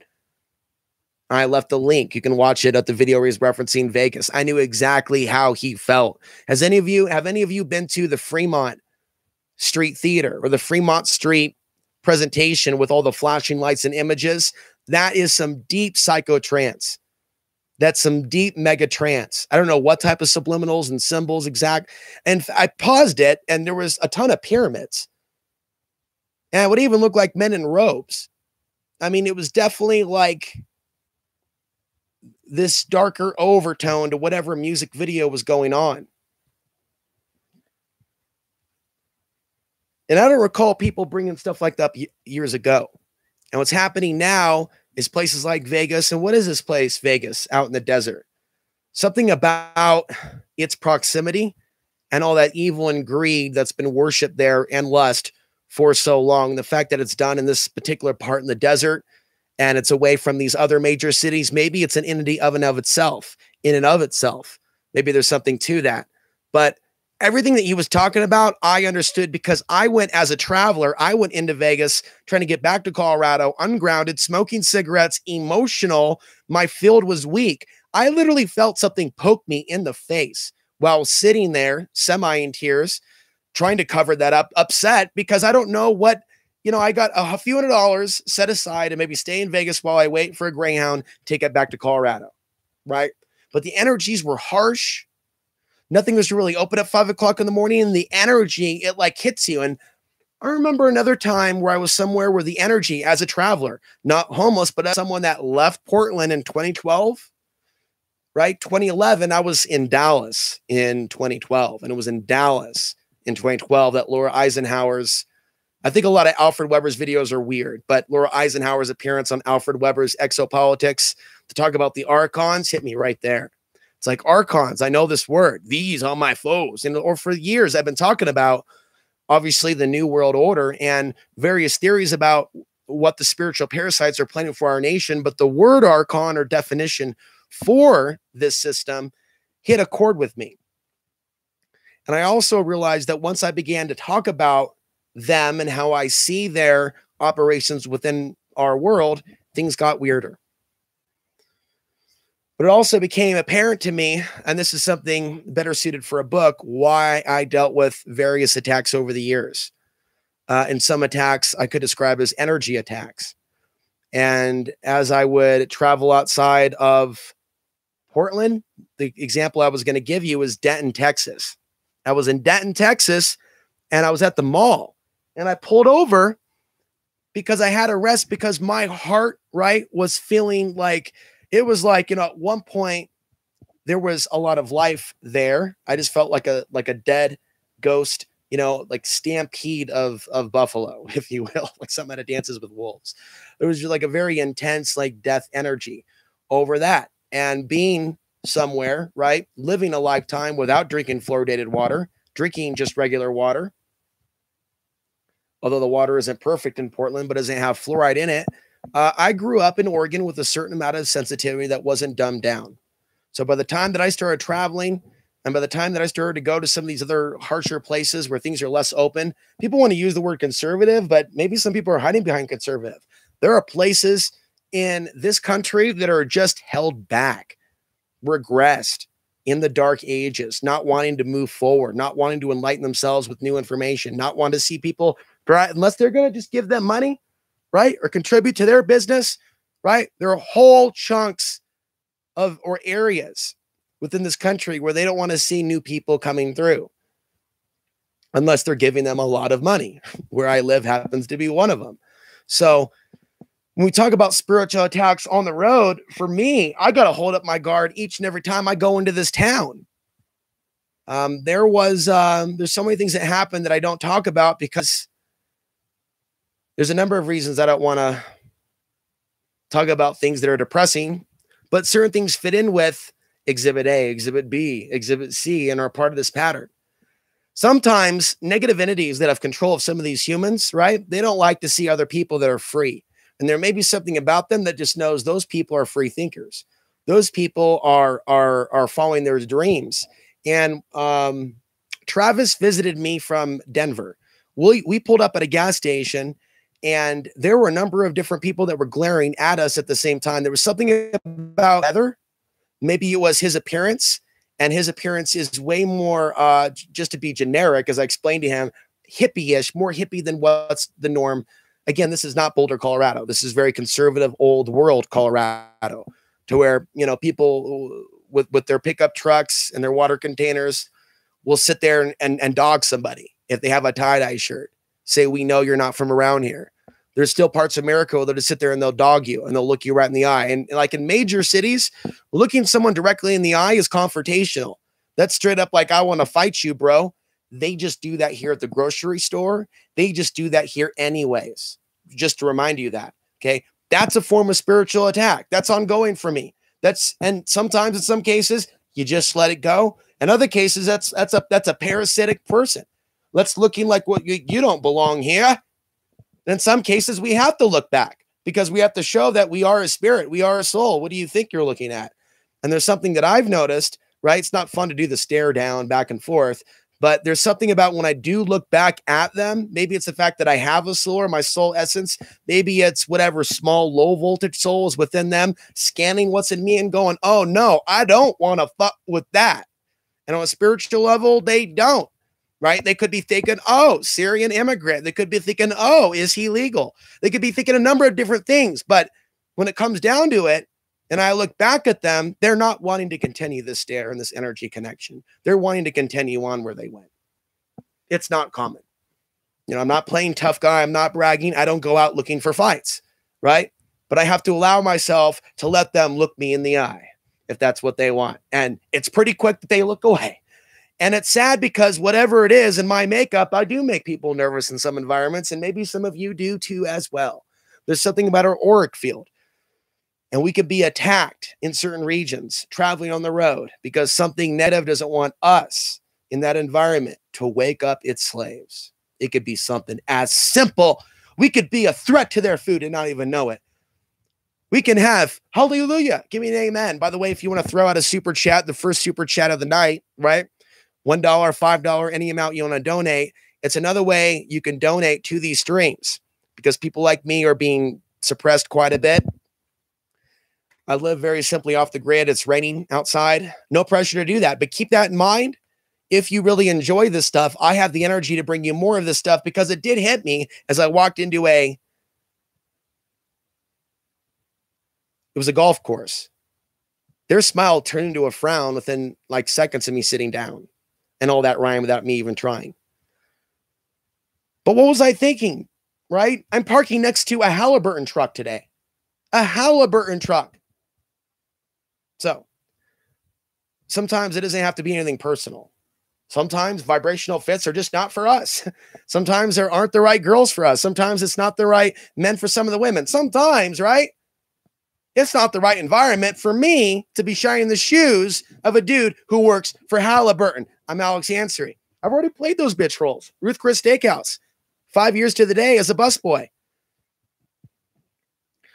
I left the link. You can watch it at the video where he's referencing Vegas. I knew exactly how he felt. Have any of you been to the Fremont Street Theater or the Fremont Street presentation with all the flashing lights and images? That is some deep psychotrance. That's some deep mega trance. I don't know what type of subliminals and symbols exact. And I paused it, and there was a ton of pyramids. And it would even look like men in robes. I mean, it was definitely like this darker overtone to whatever music video was going on. And I don't recall people bringing stuff like that up years ago. And what's happening now is places like Vegas. And what is this place, Vegas, out in the desert? Something about its proximity and all that evil and greed that's been worshipped there and lust for so long. The fact that it's done in this particular part in the desert and it's away from these other major cities. Maybe it's an entity of and of itself, in and of itself. Maybe there's something to that. But everything that he was talking about, I understood because I went as a traveler. I went into Vegas trying to get back to Colorado, ungrounded, smoking cigarettes, emotional. My field was weak. I literally felt something poke me in the face while sitting there, semi in tears, trying to cover that up, upset because I don't know what, I got a few $100s set aside and maybe stay in Vegas while I wait for a Greyhound, take it back to Colorado, right? But the energies were harsh. Nothing was really open at 5 o'clock in the morning, and the energy, it like hits you. And I remember another time where I was somewhere where the energy as a traveler, not homeless, but as someone that left Portland in 2012, right? 2011, I was in Dallas in 2012, and it was in Dallas in 2012 that Laura Eisenhower's, I think a lot of Alfred Weber's videos are weird, but Laura Eisenhower's appearance on Alfred Weber's Exopolitics to talk about the archons hit me right there. It's like archons. I know this word. These are my foes. And or for years, I've been talking about, obviously, the New World Order and various theories about what the spiritual parasites are planning for our nation. But the word archon or definition for this system hit a chord with me. And I also realized that once I began to talk about them and how I see their operations within our world, things got weirder. But it also became apparent to me, and this is something better suited for a book, why I dealt with various attacks over the years. And some attacks I could describe as energy attacks. And as I would travel outside of Portland, the example I was going to give you is Denton, Texas. I was in Denton, Texas, and I was at the mall. And I pulled over because I had a rest because my heart, right, was feeling like, it was like, at one point there was a lot of life there. I just felt like a dead ghost, like stampede of buffalo, if you will, like something that dances with wolves. There was just like a very intense, like death energy over that. And being somewhere, right, living a lifetime without drinking fluoridated water, drinking just regular water, although the water isn't perfect in Portland, but doesn't have fluoride in it. I grew up in Oregon with a certain amount of sensitivity that wasn't dumbed down. So by the time that I started traveling and by the time that I started to go to some of these other harsher places where things are less open, people want to use the word conservative, but maybe some people are hiding behind conservative. There are places in this country that are just held back, regressed in the dark ages, not wanting to move forward, not wanting to enlighten themselves with new information, not wanting to see people, unless they're going to just give them money, right? Or contribute to their business, right? There are whole chunks of or areas within this country where they don't want to see new people coming through unless they're giving them a lot of money. Where I live happens to be one of them. So when we talk about spiritual attacks on the road, for me, I got to hold up my guard each and every time I go into this town. There's so many things that happened that I don't talk about because there's a number of reasons I don't want to talk about things that are depressing, but certain things fit in with exhibit A, exhibit B, exhibit C, and are part of this pattern. Sometimes negative entities that have control of some of these humans, right? They don't like to see other people that are free. And there may be something about them that just knows those people are free thinkers. Those people are following their dreams. And Travis visited me from Denver. We pulled up at a gas station, and there were a number of different people that were glaring at us at the same time. There was something about weather. Maybe it was his appearance, and his appearance is way more, just to be generic, as I explained to him, hippie-ish, more hippie than what's the norm. Again, this is not Boulder, Colorado. This is very conservative, old world Colorado, to where, you know, people with their pickup trucks and their water containers will sit there and dog somebody if they have a tie-dye shirt. Say, we know you're not from around here. There's still parts of America where they'll just sit there and they'll dog you and they'll look you right in the eye. And like in major cities, looking someone directly in the eye is confrontational. That's straight up like, I want to fight you, bro. They just do that here at the grocery store. They just do that here anyways. Just to remind you that, okay? That's a form of spiritual attack. That's ongoing for me. And sometimes in some cases, you just let it go. In other cases, that's a parasitic person. That's looking like what you don't belong here. In some cases, we have to look back because we have to show that we are a spirit. We are a soul. What do you think you're looking at? And there's something that I've noticed, right? It's not fun to do the stare down back and forth, but there's something about when I do look back at them. Maybe it's the fact that I have a soul or my soul essence. Maybe it's whatever small, low voltage soul is within them, scanning what's in me and going, oh no, I don't want to fuck with that. And on a spiritual level, they don't. Right? They could be thinking, oh, Syrian immigrant. They could be thinking, oh, is he legal? They could be thinking a number of different things. But when it comes down to it, and I look back at them, they're not wanting to continue this stare and this energy connection. They're wanting to continue on where they went. It's not common. You know, I'm not playing tough guy. I'm not bragging. I don't go out looking for fights, right? But I have to allow myself to let them look me in the eye if that's what they want. And it's pretty quick that they look away. And it's sad because whatever it is in my makeup, I do make people nervous in some environments, and maybe some of you do too as well. There's something about our auric field, and we could be attacked in certain regions, traveling on the road, because something negative doesn't want us in that environment to wake up its slaves. It could be something as simple. We could be a threat to their food and not even know it. We can have, hallelujah, give me an amen. By the way, if you want to throw out a super chat, the first super chat of the night, right? $1, $5, any amount you want to donate. It's another way you can donate to these streams because people like me are being suppressed quite a bit. I live very simply off the grid. It's raining outside. No pressure to do that, but keep that in mind. If you really enjoy this stuff, I have the energy to bring you more of this stuff because it did hit me as I walked into it was a golf course. Their smile turned into a frown within like seconds of me sitting down. And all that rhyme without me even trying. But what was I thinking, right? I'm parking next to a Halliburton truck today. A Halliburton truck. So, sometimes it doesn't have to be anything personal. Sometimes vibrational fits are just not for us. Sometimes there aren't the right girls for us. Sometimes it's not the right men for some of the women. Sometimes, right? It's not the right environment for me to be shining the shoes of a dude who works for Halliburton. I'm Alex Ansary. I've already played those bitch roles. Ruth Chris Steakhouse. 5 years to the day as a busboy.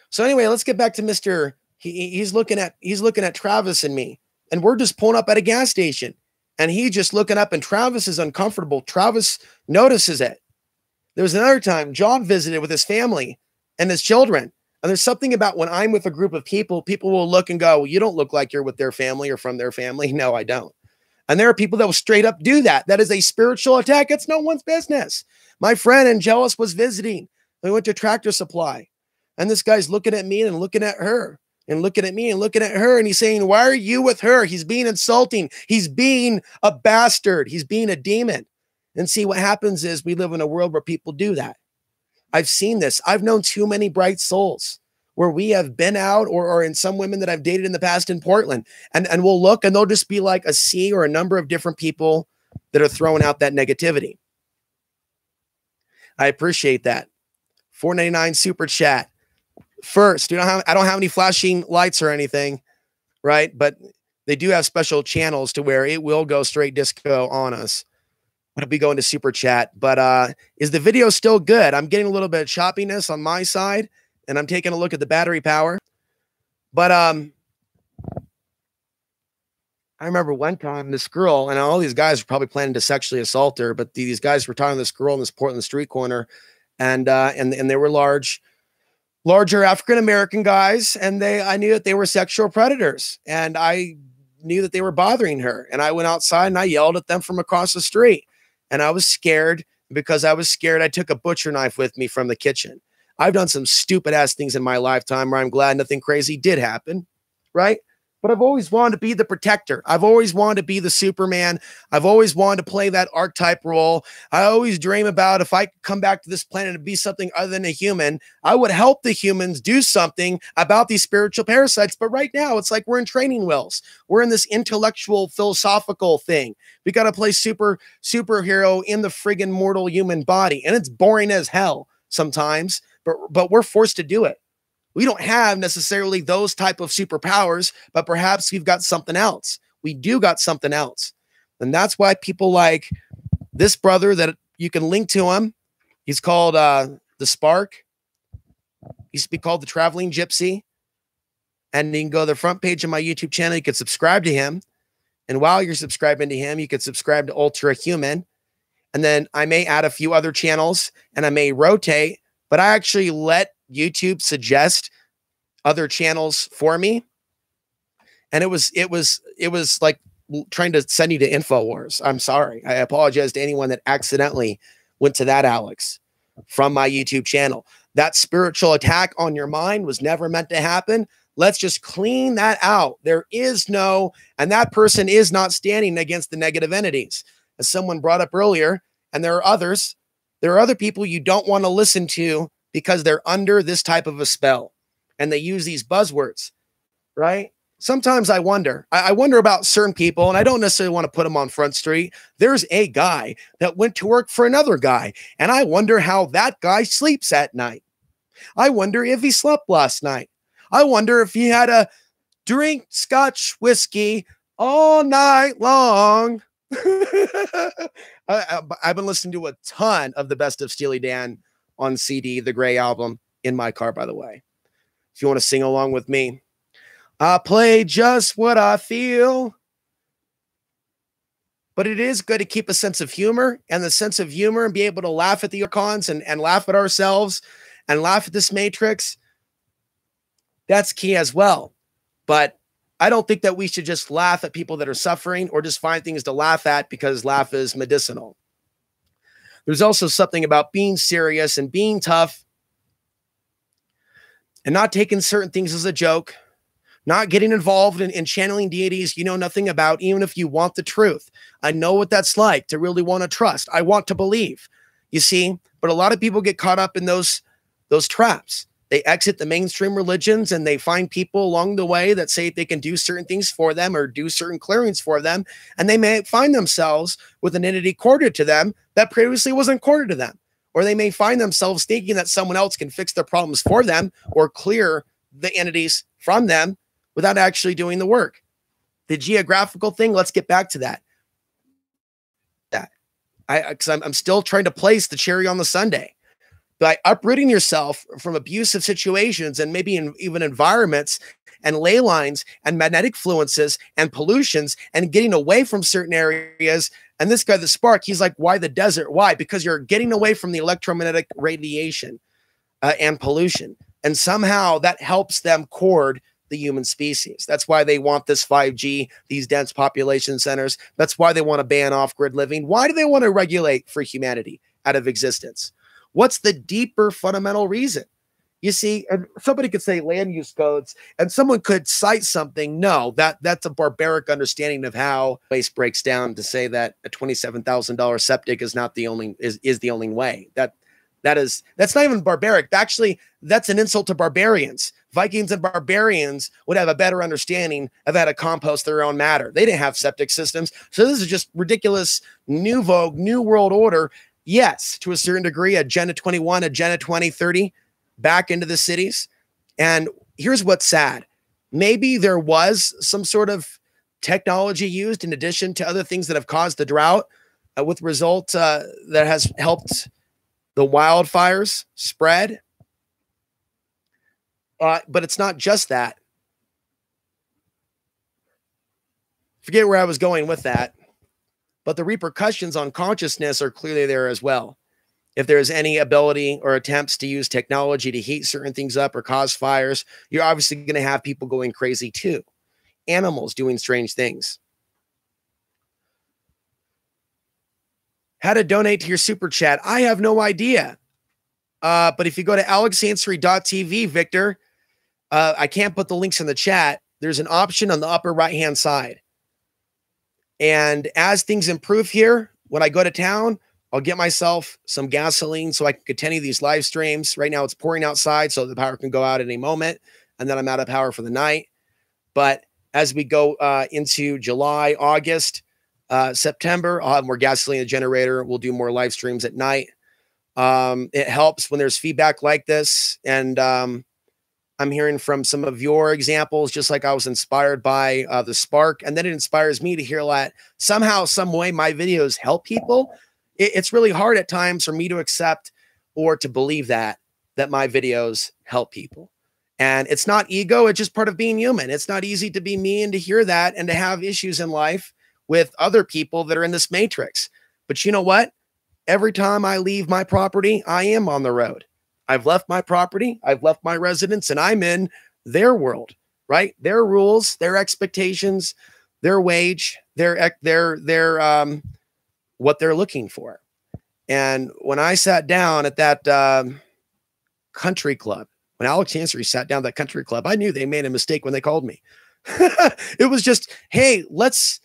So anyway, let's get back to Mr. He's looking at Travis and me. And we're just pulling up at a gas station. And he's just looking up and Travis is uncomfortable. Travis notices it. There was another time John visited with his family and his children. And there's something about when I'm with a group of people, people will look and go, well, you don't look like you're with their family or from their family. No, I don't. And there are people that will straight up do that. That is a spiritual attack. It's no one's business. My friend Angelus was visiting. We went to Tractor Supply. And this guy's looking at me and looking at her and looking at me and looking at her. And he's saying, why are you with her? He's being insulting. He's being a bastard. He's being a demon. And see, what happens is we live in a world where people do that. I've seen this. I've known too many bright souls where we have been out, or in some women that I've dated in the past in Portland, and we'll look and they'll just be like a sea or a number of different people that are throwing out that negativity. I appreciate that. $4.99 super chat. First, I don't have any flashing lights or anything, right? But they do have special channels to where it will go straight disco on us. I'll be going to super chat. But is the video still good? I'm getting a little bit of choppiness on my side, and I'm taking a look at the battery power. But I remember one time this girl, and all these guys were probably planning to sexually assault her, but these guys were talking to this girl in this Portland street corner, and they were larger African-American guys, and I knew that they were sexual predators, and I knew that they were bothering her. And I went outside and I yelled at them from across the street, and I was scared. Because I was scared, I took a butcher knife with me from the kitchen. I've done some stupid ass things in my lifetime where I'm glad nothing crazy did happen, right? But I've always wanted to be the protector. I've always wanted to be the Superman. I've always wanted to play that archetype role. I always dream about if I could come back to this planet and be something other than a human, I would help the humans do something about these spiritual parasites. But right now, it's like we're in training wheels. We're in this intellectual, philosophical thing. We got to play superhero in the friggin' mortal human body. And it's boring as hell sometimes, but we're forced to do it. We don't have necessarily those type of superpowers, but perhaps we've got something else. We do got something else. And that's why people like this brother that you can link to him. He's called The Spark. He used to be called The Traveling Gypsy. And you can go to the front page of my YouTube channel. You can subscribe to him. And while you're subscribing to him, you can subscribe to Ultra Human. And then I may add a few other channels and I may rotate, but I actually let YouTube suggest other channels for me. And it was like trying to send you to InfoWars. I'm sorry. I apologize to anyone that accidentally went to that, Alex, from my YouTube channel. That spiritual attack on your mind was never meant to happen. Let's just clean that out. There is no, and that person is not standing against the negative entities. As someone brought up earlier, and there are others, there are other people you don't want to listen to because they're under this type of a spell and they use these buzzwords, right? Sometimes I wonder about certain people, and I don't necessarily want to put them on Front Street. There's a guy that went to work for another guy, and I wonder how that guy sleeps at night. I wonder if he slept last night. I wonder if he had a drink Scotch whiskey all night long. I've been listening to a ton of the best of Steely Dan on CD, the Gray album, in my car, by the way. If you want to sing along with me, I play just what I feel. But it is good to keep a sense of humor, and the sense of humor, and be able to laugh at the archons and laugh at ourselves and laugh at this matrix. That's key as well. But I don't think that we should just laugh at people that are suffering or just find things to laugh at because laugh is medicinal. There's also something about being serious and being tough and not taking certain things as a joke, not getting involved in channeling deities you know nothing about, even if you want the truth. I know what that's like to really want to trust. I want to believe, you see, but a lot of people get caught up in those traps. They exit the mainstream religions and they find people along the way that say they can do certain things for them or do certain clearings for them. And they may find themselves with an entity courted to them that previously wasn't courted to them. Or they may find themselves thinking that someone else can fix their problems for them or clear the entities from them without actually doing the work. The geographical thing, let's get back to that. Because I'm still trying to place the cherry on the sundae. By uprooting yourself from abusive situations and maybe even environments and ley lines and magnetic fluences and pollutions and getting away from certain areas. And this guy, the Spark, he's like, why the desert? Why? Because you're getting away from the electromagnetic radiation and pollution. And somehow that helps them cord the human species. That's why they want this 5G, these dense population centers. That's why they want to ban off-grid living. Why do they want to regulate for humanity out of existence? What's the deeper fundamental reason? You see, and somebody could say land use codes, and someone could cite something. No, that's a barbaric understanding of how waste breaks down to say that a $27,000 septic is not the only is the only way. That's not even barbaric. Actually, that's an insult to barbarians. Vikings and barbarians would have a better understanding of how to compost their own matter. They didn't have septic systems. So this is just ridiculous, new vogue, new world order. Yes, to a certain degree, Agenda 21, Agenda 2030, back into the cities. And here's what's sad. Maybe there was some sort of technology used in addition to other things that have caused the drought, with result that has helped the wildfires spread. But it's not just that. Forget where I was going with that. But the repercussions on consciousness are clearly there as well. If there's any ability or attempts to use technology to heat certain things up or cause fires, you're obviously going to have people going crazy too. Animals doing strange things. How to donate to your super chat? I have no idea. But if you go to alexansary.tv, Victor, I can't put the links in the chat. There's an option on the upper right-hand side. And as things improve here, when I go to town, I'll get myself some gasoline so I can continue these live streams. Right now it's pouring outside, so the power can go out at any moment. And then I'm out of power for the night. But as we go into July, August, September, I'll have more gasoline in the generator. We'll do more live streams at night. It helps when there's feedback like this. And I'm hearing from some of your examples, just like I was inspired by the spark. And then it inspires me to hear that somehow, some way my videos help people. It's really hard at times for me to accept or to believe that my videos help people. And it's not ego. It's just part of being human. It's not easy to be me and to hear that and to have issues in life with other people that are in this matrix. But you know what? Every time I leave my property, I am on the road. I've left my property, I've left my residence, and I'm in their world, right? Their rules, their expectations, their wage, their what they're looking for. And when I sat down at that country club, when Alex Ansary sat down at that country club, I knew they made a mistake when they called me. It was just, hey, let's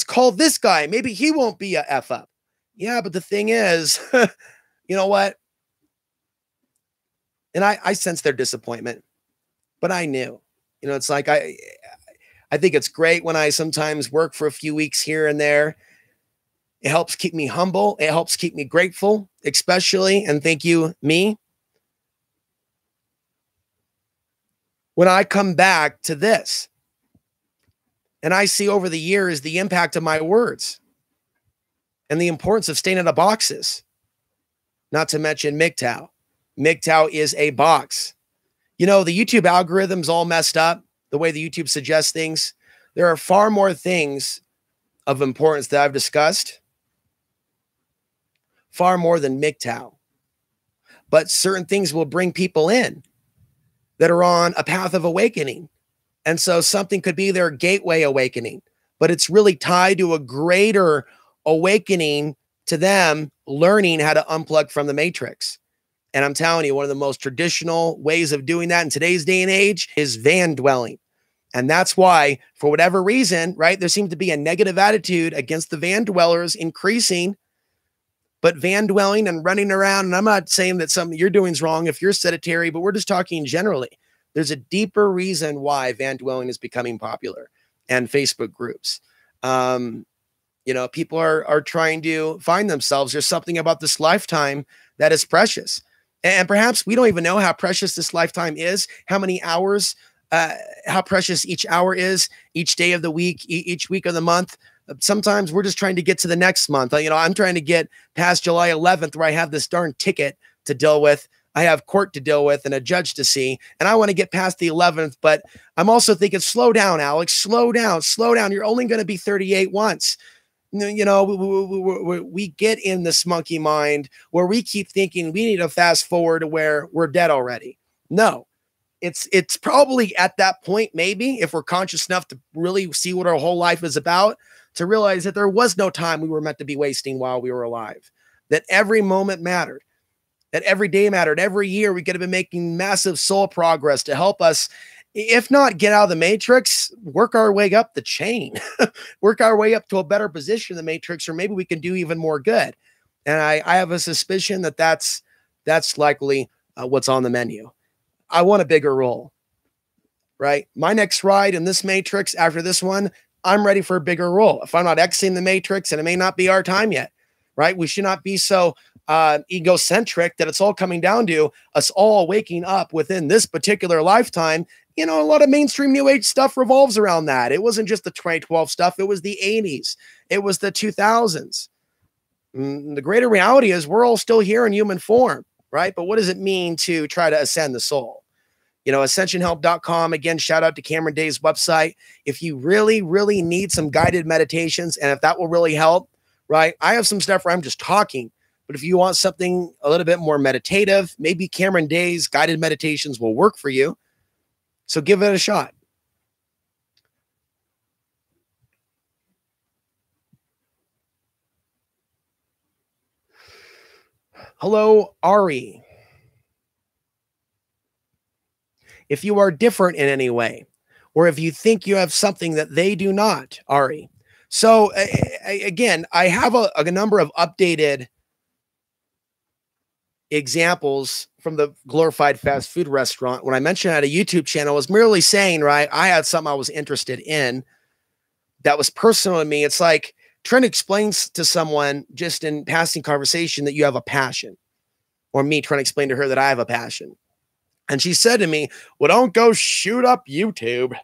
call this guy. Maybe he won't be a F up. Yeah, but the thing is, you know what? And I sensed their disappointment, but I knew, you know, it's like, I think it's great when I sometimes work for a few weeks here and there. It helps keep me humble. It helps keep me grateful, especially, and thank you, me. When I come back to this and I see over the years the impact of my words and the importance of staying out of boxes, not to mention MGTOW. MGTOW is a box. You know, the YouTube algorithm's all messed up, the way the YouTube suggests things. There are far more things of importance that I've discussed, far more than MGTOW. But certain things will bring people in that are on a path of awakening. And so something could be their gateway awakening, but it's really tied to a greater awakening to them learning how to unplug from the matrix. And I'm telling you, one of the most traditional ways of doing that in today's day and age is van dwelling. And that's why, for whatever reason, right, there seems to be a negative attitude against the van dwellers increasing. But van dwelling and running around, and I'm not saying that something you're doing is wrong if you're sedentary, but we're just talking generally. There's a deeper reason why van dwelling is becoming popular and Facebook groups. You know, people are trying to find themselves. There's something about this lifetime that is precious. And perhaps we don't even know how precious this lifetime is, how many hours, how precious each hour is, each day of the week, each week of the month. Sometimes we're just trying to get to the next month. You know, I'm trying to get past July 11th where I have this darn ticket to deal with. I have court to deal with and a judge to see, and I want to get past the 11th, but I'm also thinking, slow down, Alex, slow down, slow down. You're only going to be 38 once. You know, we get in this monkey mind where we keep thinking we need to fast forward to where we're dead already. No, it's probably at that point, maybe if we're conscious enough to really see what our whole life is about, to realize that there was no time we were meant to be wasting while we were alive, that every moment mattered, that every day mattered. Every year we could have been making massive soul progress to help us, if not get out of the matrix, work our way up the chain, work our way up to a better position in the matrix, or maybe we can do even more good. And I have a suspicion that that's likely what's on the menu. I want a bigger role. right? My next ride in this matrix after this one, I'm ready for a bigger role. If I'm not exiting the matrix, and it may not be our time yet, right? We should not be so egocentric that it's all coming down to us all waking up within this particular lifetime. You know, a lot of mainstream new age stuff revolves around that. It wasn't just the 2012 stuff. It was the 80s. It was the 2000s. The greater reality is we're all still here in human form, right? But what does it mean to try to ascend the soul? You know, ascensionhelp.com. Again, shout out to Cameron Day's website. If you really, really need some guided meditations, and if that will really help, right? I have some stuff where I'm just talking, but if you want something a little bit more meditative, maybe Cameron Day's guided meditations will work for you. So give it a shot. Hello, Ari. If you are different in any way, or if you think you have something that they do not, Ari. So again, I have a number of updated examples from the glorified fast food restaurant. When I mentioned I had a YouTube channel, I was merely saying, right, I had something I was interested in that was personal to me. It's like trying to explain to someone just in passing conversation that you have a passion, or me trying to explain to her that I have a passion. And she said to me, well, don't go shoot up YouTube.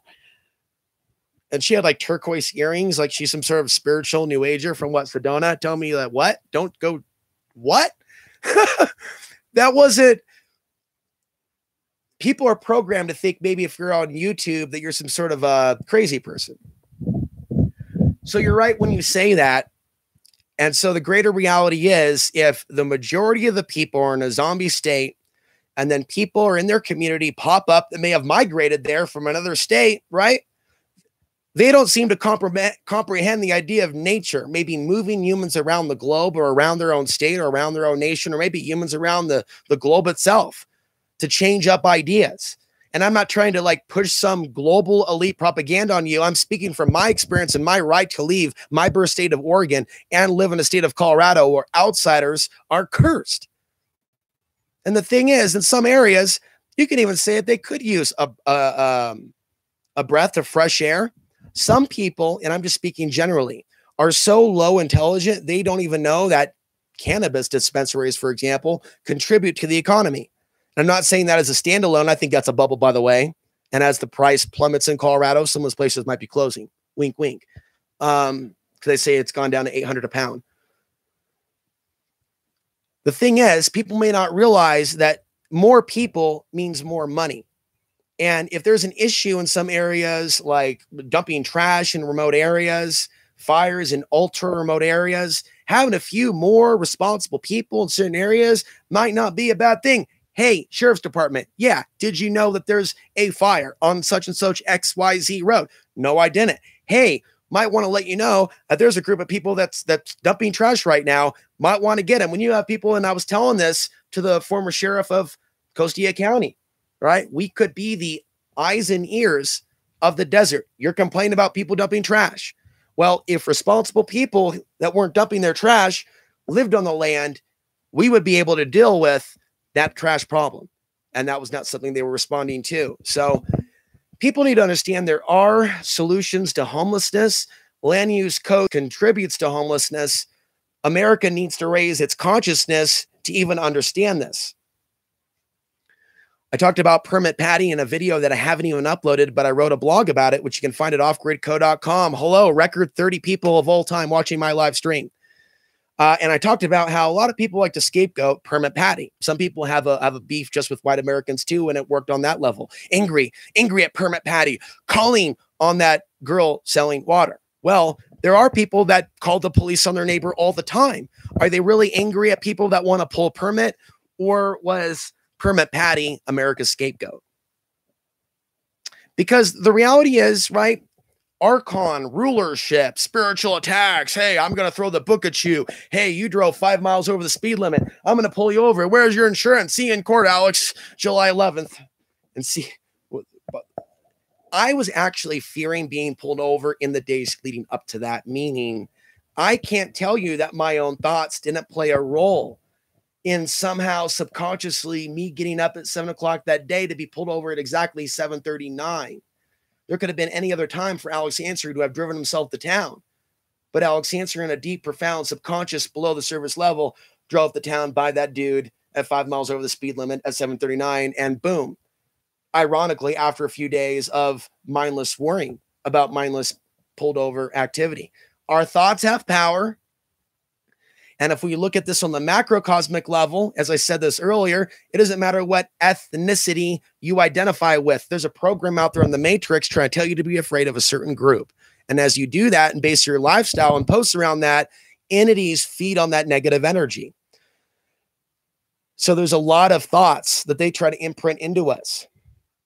And she had like turquoise earrings, like she's some sort of spiritual new ager from what, Sedona. Tell me that what? Don't go, what? That wasn't, people are programmed to think maybe if you're on YouTube that you're some sort of a crazy person. So you're right when you say that. And so the greater reality is if the majority of the people are in a zombie state, and then people are in their community pop up that may have migrated there from another state, right? They don't seem to comprehend the idea of nature, maybe moving humans around the globe or around their own state or around their own nation, or maybe humans around the globe itself to change up ideas. And I'm not trying to like push some global elite propaganda on you. I'm speaking from my experience and my right to leave my birth state of Oregon and live in a state of Colorado where outsiders are cursed. And the thing is, in some areas, you can even say that they could use a breath of fresh air. Some people, and I'm just speaking generally, are so low intelligent, they don't even know that cannabis dispensaries, for example, contribute to the economy. And I'm not saying that as a standalone. I think that's a bubble, by the way. And as the price plummets in Colorado, some of those places might be closing. Wink, wink. Because they say it's gone down to $800 a pound. The thing is, people may not realize that more people means more money. And if there's an issue in some areas, like dumping trash in remote areas, fires in ultra remote areas, having a few more responsible people in certain areas might not be a bad thing. Hey, Sheriff's Department, yeah, did you know that there's a fire on such and such XYZ road? No, I didn't. Hey, might want to let you know that there's a group of people that's dumping trash right now. Might want to get them. When you have people, and I was telling this to the former sheriff of Costilla County, right? We could be the eyes and ears of the desert. You're complaining about people dumping trash. Well, if responsible people that weren't dumping their trash lived on the land, we would be able to deal with that trash problem. And that was not something they were responding to. So people need to understand there are solutions to homelessness. Land use code contributes to homelessness. America needs to raise its consciousness to even understand this. I talked about Permit Patty in a video that I haven't even uploaded, but I wrote a blog about it, which you can find at offgridco.com. Hello, record 30 people of all time watching my live stream. And I talked about how a lot of people like to scapegoat Permit Patty. Some people have a beef just with white Americans too, and it worked on that level. Angry at Permit Patty, calling on that girl selling water. Well, there are people that call the police on their neighbor all the time. Are they really angry at people that want to pull a permit, or was Permit Patty America's scapegoat? Because the reality is, right, archon, rulership, spiritual attacks. Hey, I'm going to throw the book at you. Hey, you drove 5 miles over the speed limit. I'm going to pull you over. Where's your insurance? See you in court, Alex, July 11th. And see, I was actually fearing being pulled over in the days leading up to that, meaning I can't tell you that my own thoughts didn't play a role in somehow subconsciously me getting up at 7 o'clock that day to be pulled over at exactly 7:39. There could have been any other time for Alex Ansary to have driven himself to town. But Alex Ansary, in a deep, profound subconscious below the surface level, drove to town by that dude at 5 miles over the speed limit at 7:39, and boom. Ironically, after a few days of mindless worrying about mindless pulled over activity. Our thoughts have power. And if we look at this on the macrocosmic level, as I said this earlier, it doesn't matter what ethnicity you identify with. There's a program out there in the Matrix trying to tell you to be afraid of a certain group. And as you do that and base your lifestyle and posts around that, entities feed on that negative energy. So there's a lot of thoughts that they try to imprint into us.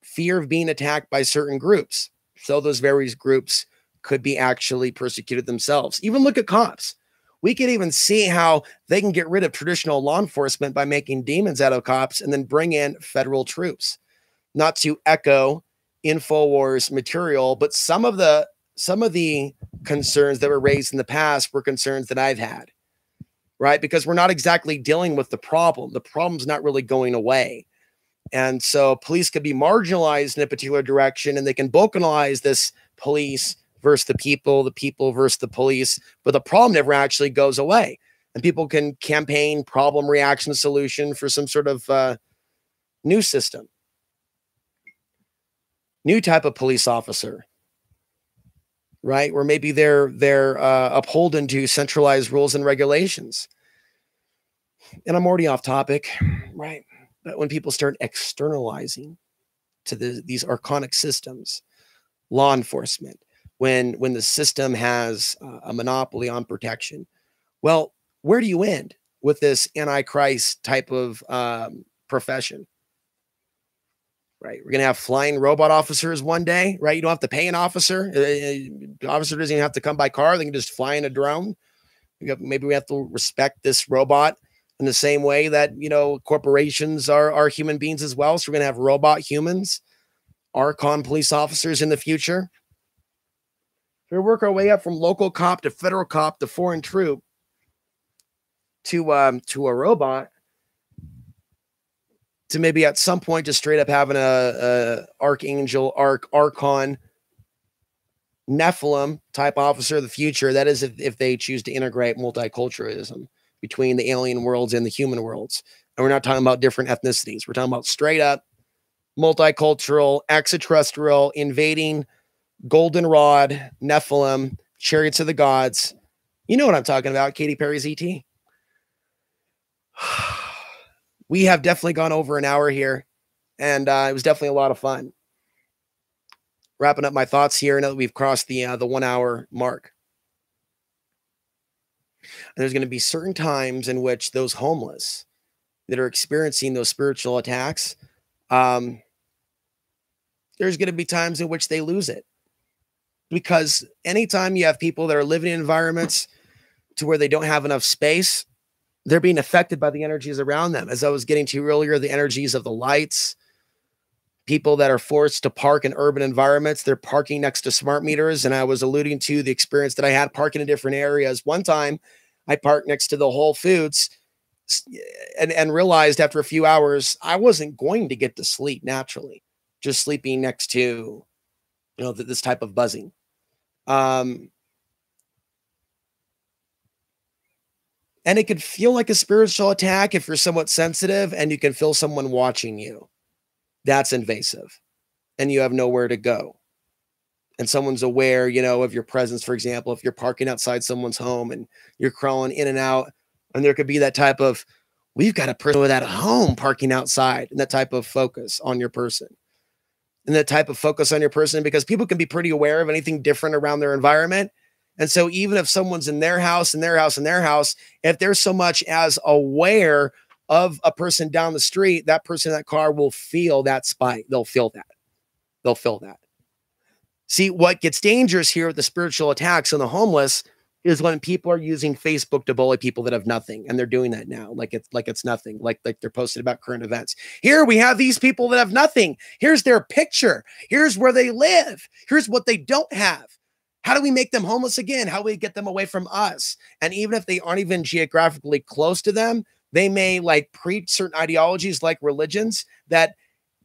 Fear of being attacked by certain groups. So those various groups could be actually persecuted themselves. Even look at cops. We can even see how they can get rid of traditional law enforcement by making demons out of cops and then bring in federal troops. Not to echo InfoWars material, but some of the concerns that were raised in the past were concerns that I've had, right? Because we're not exactly dealing with the problem. The problem's not really going away. And so police could be marginalized in a particular direction, and they can balkanize this police versus the people versus the police, but the problem never actually goes away. And people can campaign problem, reaction, solution for some sort of new system, new type of police officer, right? Where maybe they're upholding to centralized rules and regulations. And I'm already off topic, right? But when people start externalizing to these archonic systems, law enforcement, when the system has a monopoly on protection, well, where do you end with this antichrist type of profession? Right? We're going to have flying robot officers one day, right? You don't have to pay an officer. The officer doesn't even have to come by car. They can just fly in a drone. Maybe we have to respect this robot in the same way that, corporations are human beings as well. So we're going to have robot humans, archon police officers in the future. We work our way up from local cop to federal cop to foreign troop to a robot, to maybe at some point just straight up having a archangel, archon, Nephilim type officer of the future. That is if they choose to integrate multiculturalism between the alien worlds and the human worlds. And we're not talking about different ethnicities. We're talking about straight up multicultural, extraterrestrial, invading, goldenrod, Nephilim, chariots of the gods. You know what I'm talking about, Katy Perry's E.T. We have definitely gone over an hour here, and it was definitely a lot of fun. Wrapping up my thoughts here now that we've crossed the 1 hour mark. And there's going to be certain times in which those homeless that are experiencing those spiritual attacks, there's going to be times in which they lose it. Because anytime you have people that are living in environments to where they don't have enough space, they're being affected by the energies around them. As I was getting to earlier, the energies of the lights, people that are forced to park in urban environments, they're parking next to smart meters. And I was alluding to the experience that I had parking in different areas. One time I parked next to the Whole Foods and realized after a few hours, I wasn't going to get to sleep naturally, just sleeping next to, this type of buzzing. And it could feel like a spiritual attack if you're somewhat sensitive and you can feel someone watching you. That's invasive and you have nowhere to go. And someone's aware, of your presence. For example, if you're parking outside someone's home and you're crawling in and out, and there could be that type of, we've got a person without a home parking outside, and that type of focus on your person. And that type of focus on your person, because people can be pretty aware of anything different around their environment. And so even if someone's in their house, if they're so much as aware of a person down the street, that person in that car will feel that spite. They'll feel that. See, what gets dangerous here with the spiritual attacks on the homeless is when people are using Facebook to bully people that have nothing. And they're doing that now. Like it's nothing. Like they're posted about current events. Here we have these people that have nothing. Here's their picture. Here's where they live. Here's what they don't have. How do we make them homeless again? How do we get them away from us? And even if they aren't even geographically close to them, They may like preach certain ideologies like religions that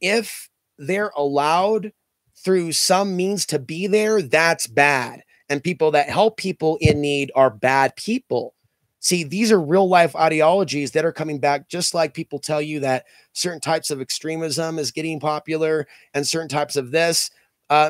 if they're allowed through some means to be there, that's bad. And people that help people in need are bad people. See, these are real life ideologies that are coming back, just like people tell you that certain types of extremism is getting popular and certain types of this,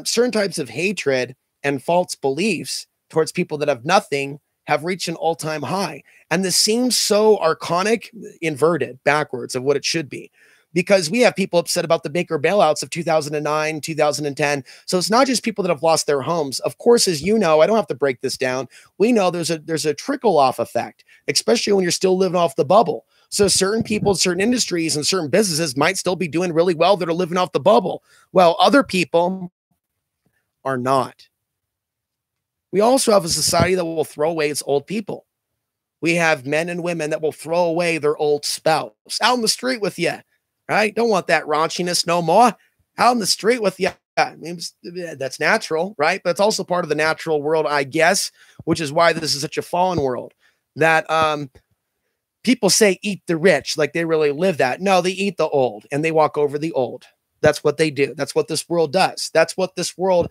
certain types of hatred and false beliefs towards people that have nothing have reached an all-time high. And this seems so archonic, inverted, backwards of what it should be. Because we have people upset about the Baker bailouts of 2009, 2010. So it's not just people that have lost their homes. Of course, as you know, I don't have to break this down. We know there's a trickle-off effect, especially when you're still living off the bubble. So certain people, certain industries, and certain businesses might still be doing really well that are living off the bubble, while other people are not. We also have a society that will throw away its old people. We have men and women that will throw away their old spouse out in the street with you. Right? Don't want that raunchiness no more. Out in the street with you. I mean, that's natural, right? But it's also part of the natural world, I guess, which is why this is such a fallen world. That people say eat the rich, like they really live that. No, they eat the old and they walk over the old. That's what they do. That's what this world does. That's what this world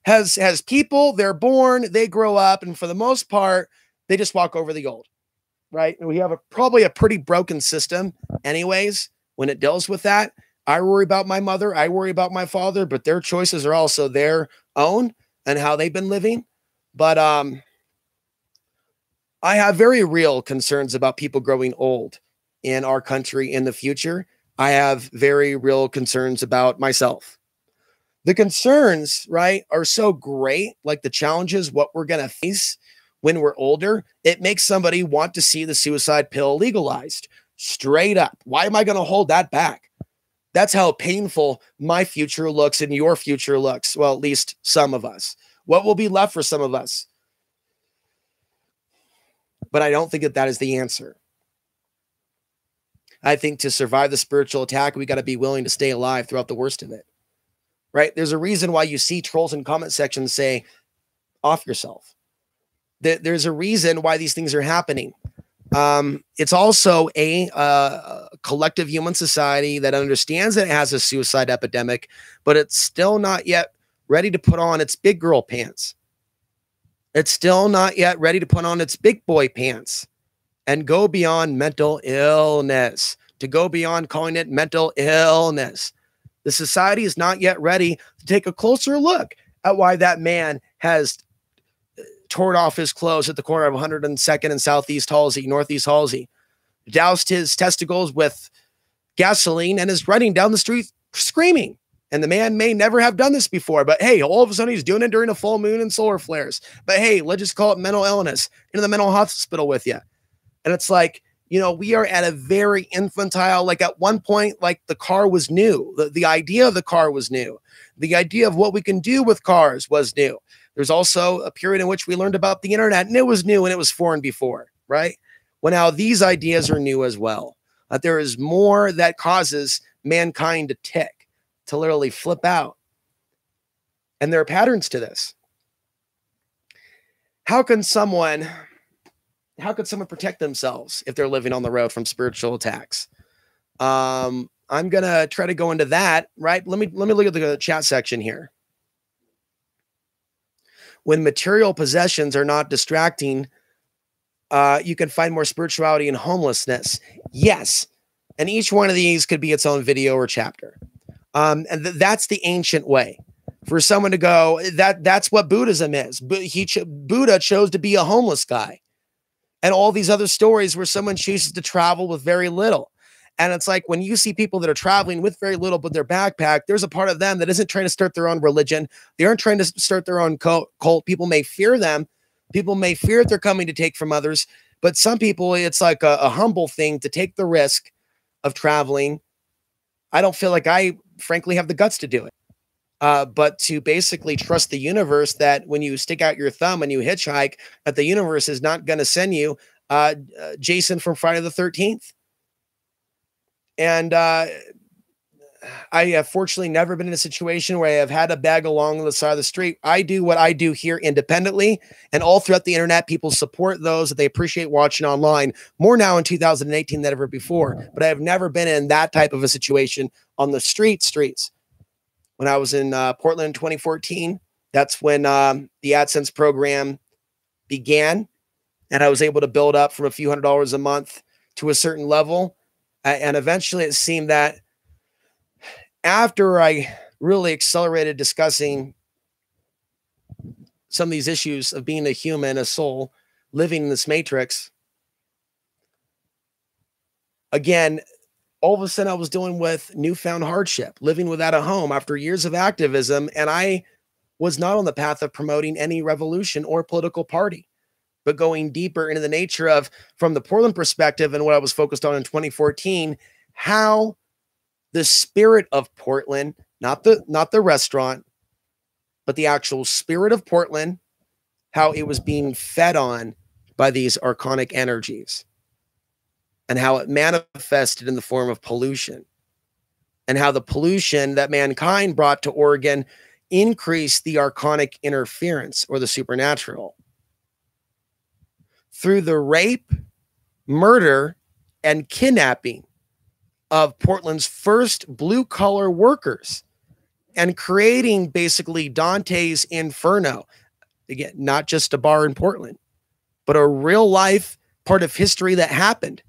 has people, they're born, they grow up, and for the most part, they just walk over the old. Right? And we have probably a pretty broken system anyways, when it deals with that. I worry about my mother. I worry about my father, but their choices are also their own and how they've been living. But I have very real concerns about people growing old in our country in the future. I have very real concerns about myself. The concerns, right, are so great, like the challenges, what we're going to face when we're older, it makes somebody want to see the suicide pill legalized. Straight up. Why am I going to hold that back? That's how painful my future looks and your future looks. Well, at least some of us. What will be left for some of us? But I don't think that is the answer. I think to survive the spiritual attack, we got to be willing to stay alive throughout the worst of it. Right? There's a reason why you see trolls in comment sections say, off yourself. There's a reason why these things are happening. It's also a collective human society that understands that it has a suicide epidemic, but it's still not yet ready to put on its big girl pants. It's still not yet ready to put on its big boy pants and go beyond mental illness, to go beyond calling it mental illness. The society is not yet ready to take a closer look at why that man has tore off his clothes at the corner of 102nd and Southeast Halsey, Northeast Halsey, doused his testicles with gasoline and is running down the street screaming. And the man may never have done this before, but hey, all of a sudden he's doing it during a full moon and solar flares. But hey, let's just call it mental illness, into the mental hospital with you. And it's like, you know, we are at a very infantile, like at one point, like the car was new. The idea of the car was new. The idea of what we can do with cars was new. There's also a period in which we learned about the internet, and it was new and it was foreign before, right? Well, now these ideas are new as well. There is more that causes mankind to tick, to literally flip out. And there are patterns to this. How can someone protect themselves if they're living on the road from spiritual attacks? I'm going to try to go into that, right? Let me look at the chat section here. When material possessions are not distracting, you can find more spirituality in homelessness. Yes. And each one of these could be its own video or chapter. And that's the ancient way for someone to go, that's what Buddhism is. Buddha chose to be a homeless guy. And all these other stories where someone chooses to travel with very little. And it's like when you see people that are traveling with very little, but their backpack, there's a part of them that isn't trying to start their own religion. They aren't trying to start their own cult. People may fear them. People may fear that they're coming to take from others. But some people, it's like a humble thing to take the risk of traveling. I don't feel like I, frankly, have the guts to do it. But to basically trust the universe that when you stick out your thumb and you hitchhike, that the universe is not going to send you Jason from Friday the 13th. And I have fortunately never been in a situation where I have had a bag along the side of the street. I do what I do here independently, and all throughout the internet, people support those that they appreciate watching online more now in 2018 than ever before. But I have never been in that type of a situation on the streets. When I was in Portland in 2014, that's when the AdSense program began, and I was able to build up from a few $100s a month to a certain level. And eventually it seemed that after I really accelerated discussing some of these issues of being a human, a soul, living in this matrix, again, all of a sudden I was dealing with newfound hardship, living without a home after years of activism. And I was not on the path of promoting any revolution or political party, but going deeper into the nature of, from the Portland perspective and what I was focused on in 2014, how the spirit of Portland, not the restaurant, but the actual spirit of Portland, how it was being fed on by these archonic energies, and how it manifested in the form of pollution, and how the pollution that mankind brought to Oregon increased the archonic interference or the supernatural through the rape, murder, and kidnapping of Portland's first blue-collar workers, and creating basically Dante's Inferno. Again, not just a bar in Portland, but a real-life part of history that happened.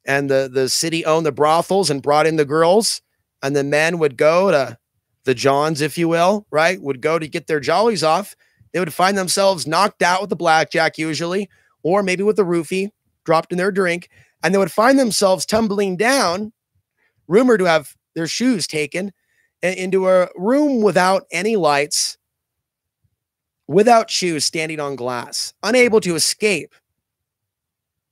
And the city owned the brothels and brought in the girls, and the men would go to the Johns, if you will, right? Would go to get their jollies off. They would find themselves knocked out with the blackjack usually, or maybe with the roofie dropped in their drink, and they would find themselves tumbling down, rumored to have their shoes taken, into a room without any lights, without shoes, standing on glass, unable to escape,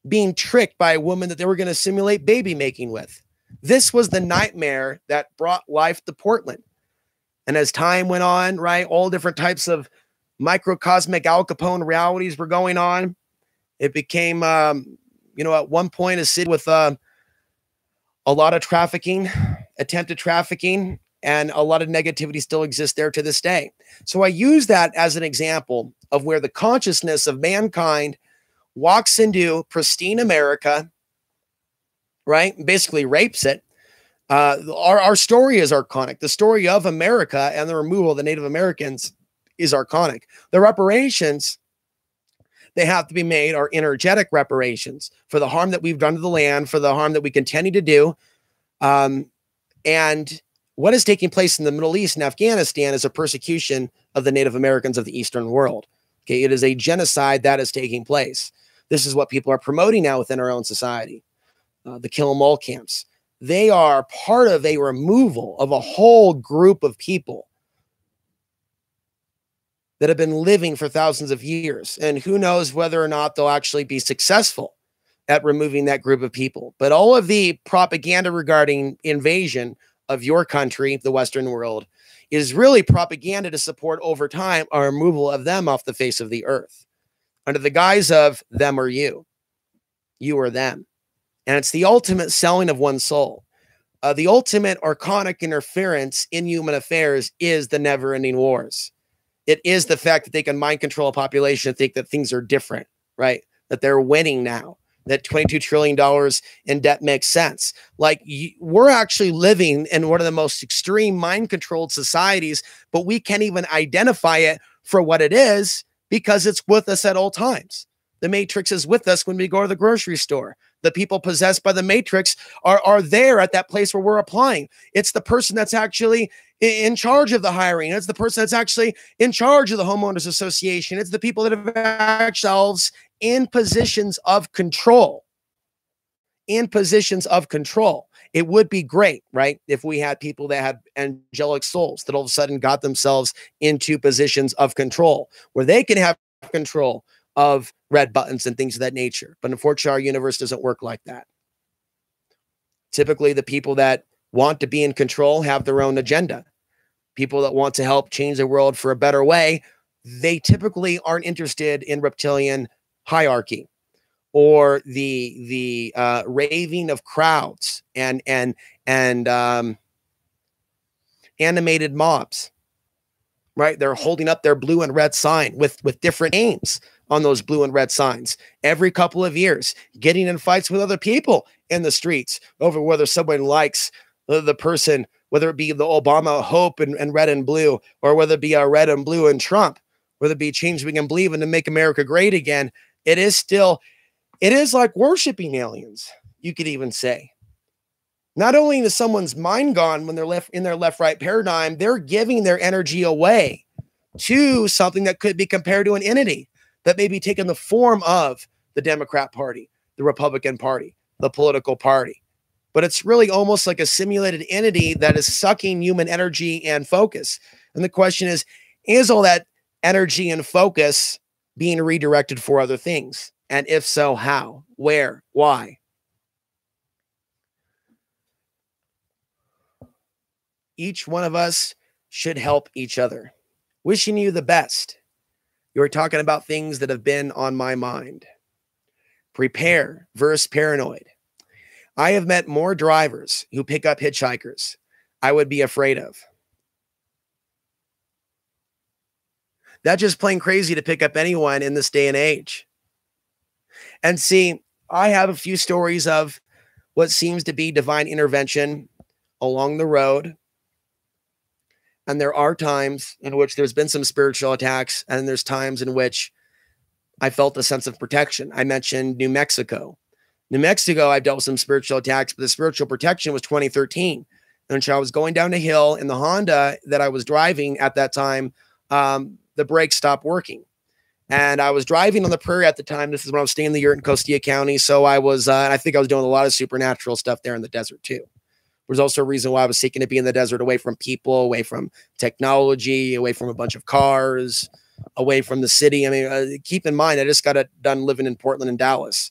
being tricked by a woman that they were going to simulate baby making with. This was the nightmare that brought life to Portland. And as time went on, right, all different types of microcosmic Al Capone realities were going on. It became, at one point, a city with a lot of trafficking, attempted trafficking, and a lot of negativity still exists there to this day. So I use that as an example of where the consciousness of mankind walks into pristine America, right? Basically rapes it. Our story is archonic. The story of America and the removal of the Native Americans is archonic. The reparations they have to be made are energetic reparations for the harm that we've done to the land, for the harm that we continue to do. And what is taking place in the Middle East and Afghanistan is a persecution of the Native Americans of the Eastern world. Okay, it is a genocide that is taking place. This is what people are promoting now within our own society. The kill 'em all camps. They are part of a removal of a whole group of people that have been living for thousands of years. And who knows whether or not they'll actually be successful at removing that group of people. But all of the propaganda regarding invasion of your country, the Western world, is really propaganda to support over time our removal of them off the face of the earth, under the guise of them or you or them. And it's the ultimate selling of one's soul. The ultimate archonic interference in human affairs is the never-ending wars. It is the fact that they can mind control a population and think that things are different, right? That they're winning now, that $22 trillion in debt makes sense. Like, we're actually living in one of the most extreme mind-controlled societies, but we can't even identify it for what it is because it's with us at all times. The Matrix is with us when we go to the grocery store. The people possessed by the Matrix are there at that place where we're applying. It's the person that's actually in charge of the hiring. It's the person that's actually in charge of the homeowners association. It's the people that have themselves in positions of control. In positions of control. It would be great, right, if we had people that had angelic souls that all of a sudden got themselves into positions of control where they can have control of red buttons and things of that nature. But unfortunately, our universe doesn't work like that. Typically, the people that want to be in control have their own agenda. People that want to help change the world for a better way, they typically aren't interested in reptilian hierarchy or the raving of crowds and animated mobs, right? They're holding up their blue and red sign with different names on those blue and red signs every couple of years, getting in fights with other people in the streets over whether someone likes the person, whether it be the Obama hope and red and blue, or whether it be a red and blue and Trump, whether it be change we can believe in to make America great again. It is like worshiping aliens, you could even say. Not only is someone's mind gone when they're left in their left-right paradigm, they're giving their energy away to something that could be compared to an entity that may be taking the form of the Democrat Party, the Republican Party, the political party. But it's really almost like a simulated entity that is sucking human energy and focus. And the question is all that energy and focus being redirected for other things? And if so, how, where, why? Each one of us should help each other. Wishing you the best. You're talking about things that have been on my mind. Prepare versus paranoid. I have met more drivers who pick up hitchhikers I would be afraid of. That's just plain crazy to pick up anyone in this day and age. And see, I have a few stories of what seems to be divine intervention along the road. And there are times in which there's been some spiritual attacks, and there's times in which I felt a sense of protection. I mentioned New Mexico. New Mexico, I've dealt with some spiritual attacks, but the spiritual protection was 2013. And so I was going down a hill in the Honda that I was driving at that time. The brakes stopped working. And I was driving on the prairie at the time. This is when I was staying in the yurt in Costilla County. So I was, I think I was doing a lot of supernatural stuff there in the desert too. There's also a reason why I was seeking to be in the desert, away from people, away from technology, away from a bunch of cars, away from the city. I mean, keep in mind, I just got done living in Portland and Dallas.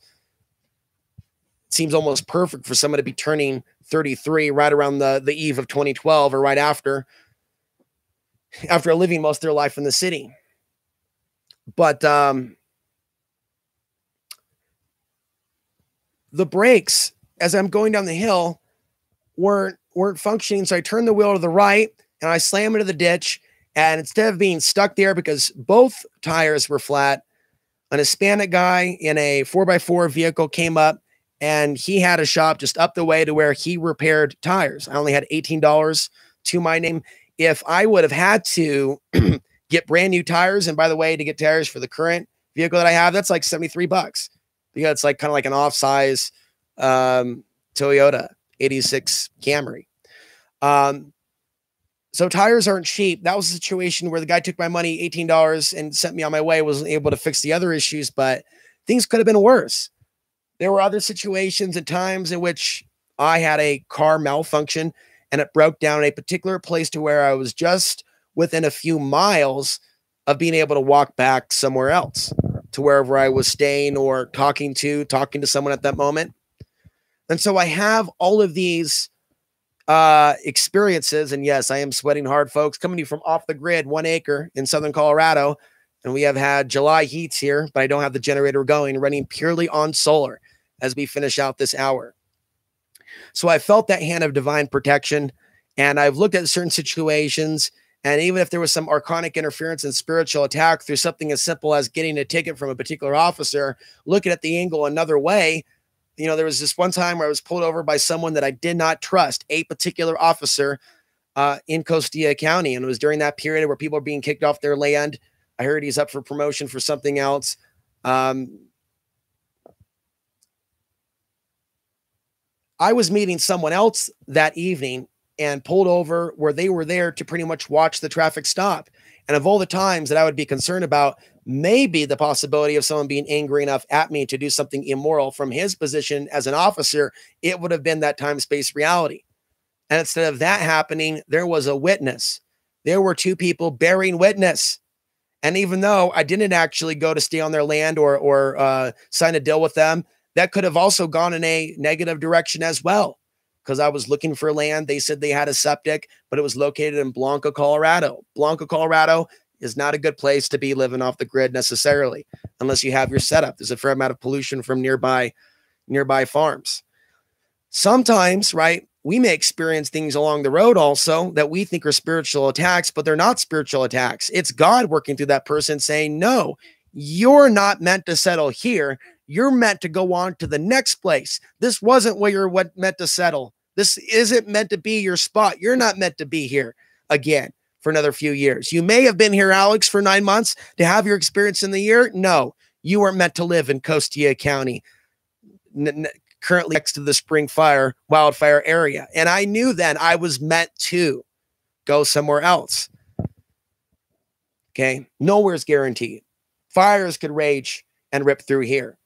It seems almost perfect for someone to be turning 33 right around the eve of 2012 or right after living most of their life in the city. But the brakes, as I'm going down the hill, weren't functioning. So I turned the wheel to the right and I slammed into the ditch. And instead of being stuck there because both tires were flat, an Hispanic guy in a 4x4 vehicle came up, and he had a shop just up the way to where he repaired tires. I only had $18 to my name. If I would have had to get brand new tires, and by the way, to get tires for the current vehicle that I have, that's like $73 because it's like kind of like an off-size Toyota 86 Camry. So tires aren't cheap. That was a situation where the guy took my money, $18, and sent me on my way. Wasn't able to fix the other issues, but things could have been worse. There were other situations and times in which I had a car malfunction and it broke down in a particular place to where I was just within a few miles of being able to walk back somewhere else to wherever I was staying or talking to someone at that moment. And so I have all of these experiences. And yes, I am sweating hard, folks, coming to you from off the grid, 1 acre in Southern Colorado. And we have had July heats here, but I don't have the generator going, running purely on solar as we finish out this hour. So I felt that hand of divine protection, and I've looked at certain situations. And even if there was some archonic interference and spiritual attack through something as simple as getting a ticket from a particular officer, looking at the angle another way, you know, there was this one time where I was pulled over by someone that I did not trust, a particular officer in Costilla County. And it was during that period where people are being kicked off their land. I heard he's up for promotion for something else. I was meeting someone else that evening and pulled over where they were there to pretty much watch the traffic stop. And of all the times that I would be concerned about maybe the possibility of someone being angry enough at me to do something immoral from his position as an officer, it would have been that time-space reality. And instead of that happening, there was a witness. There were two people bearing witness. And even though I didn't actually go to stay on their land or sign a deal with them, that could have also gone in a negative direction as well. Because I was looking for land. They said they had a septic, but it was located in Blanca, Colorado. Blanca, Colorado is not a good place to be living off the grid necessarily, unless you have your setup. There's a fair amount of pollution from nearby farms. Sometimes, right, we may experience things along the road also that we think are spiritual attacks, but they're not spiritual attacks. It's God working through that person saying, no, you're not meant to settle here. You're meant to go on to the next place. This wasn't where you're meant to settle. This isn't meant to be your spot. You're not meant to be here again for another few years. You may have been here, Alex, for 9 months to have your experience in the year. No, you weren't meant to live in Costilla County, currently next to the spring wildfire area. And I knew then I was meant to go somewhere else. Okay. Nowhere's guaranteed. Fires could rage and rip through here.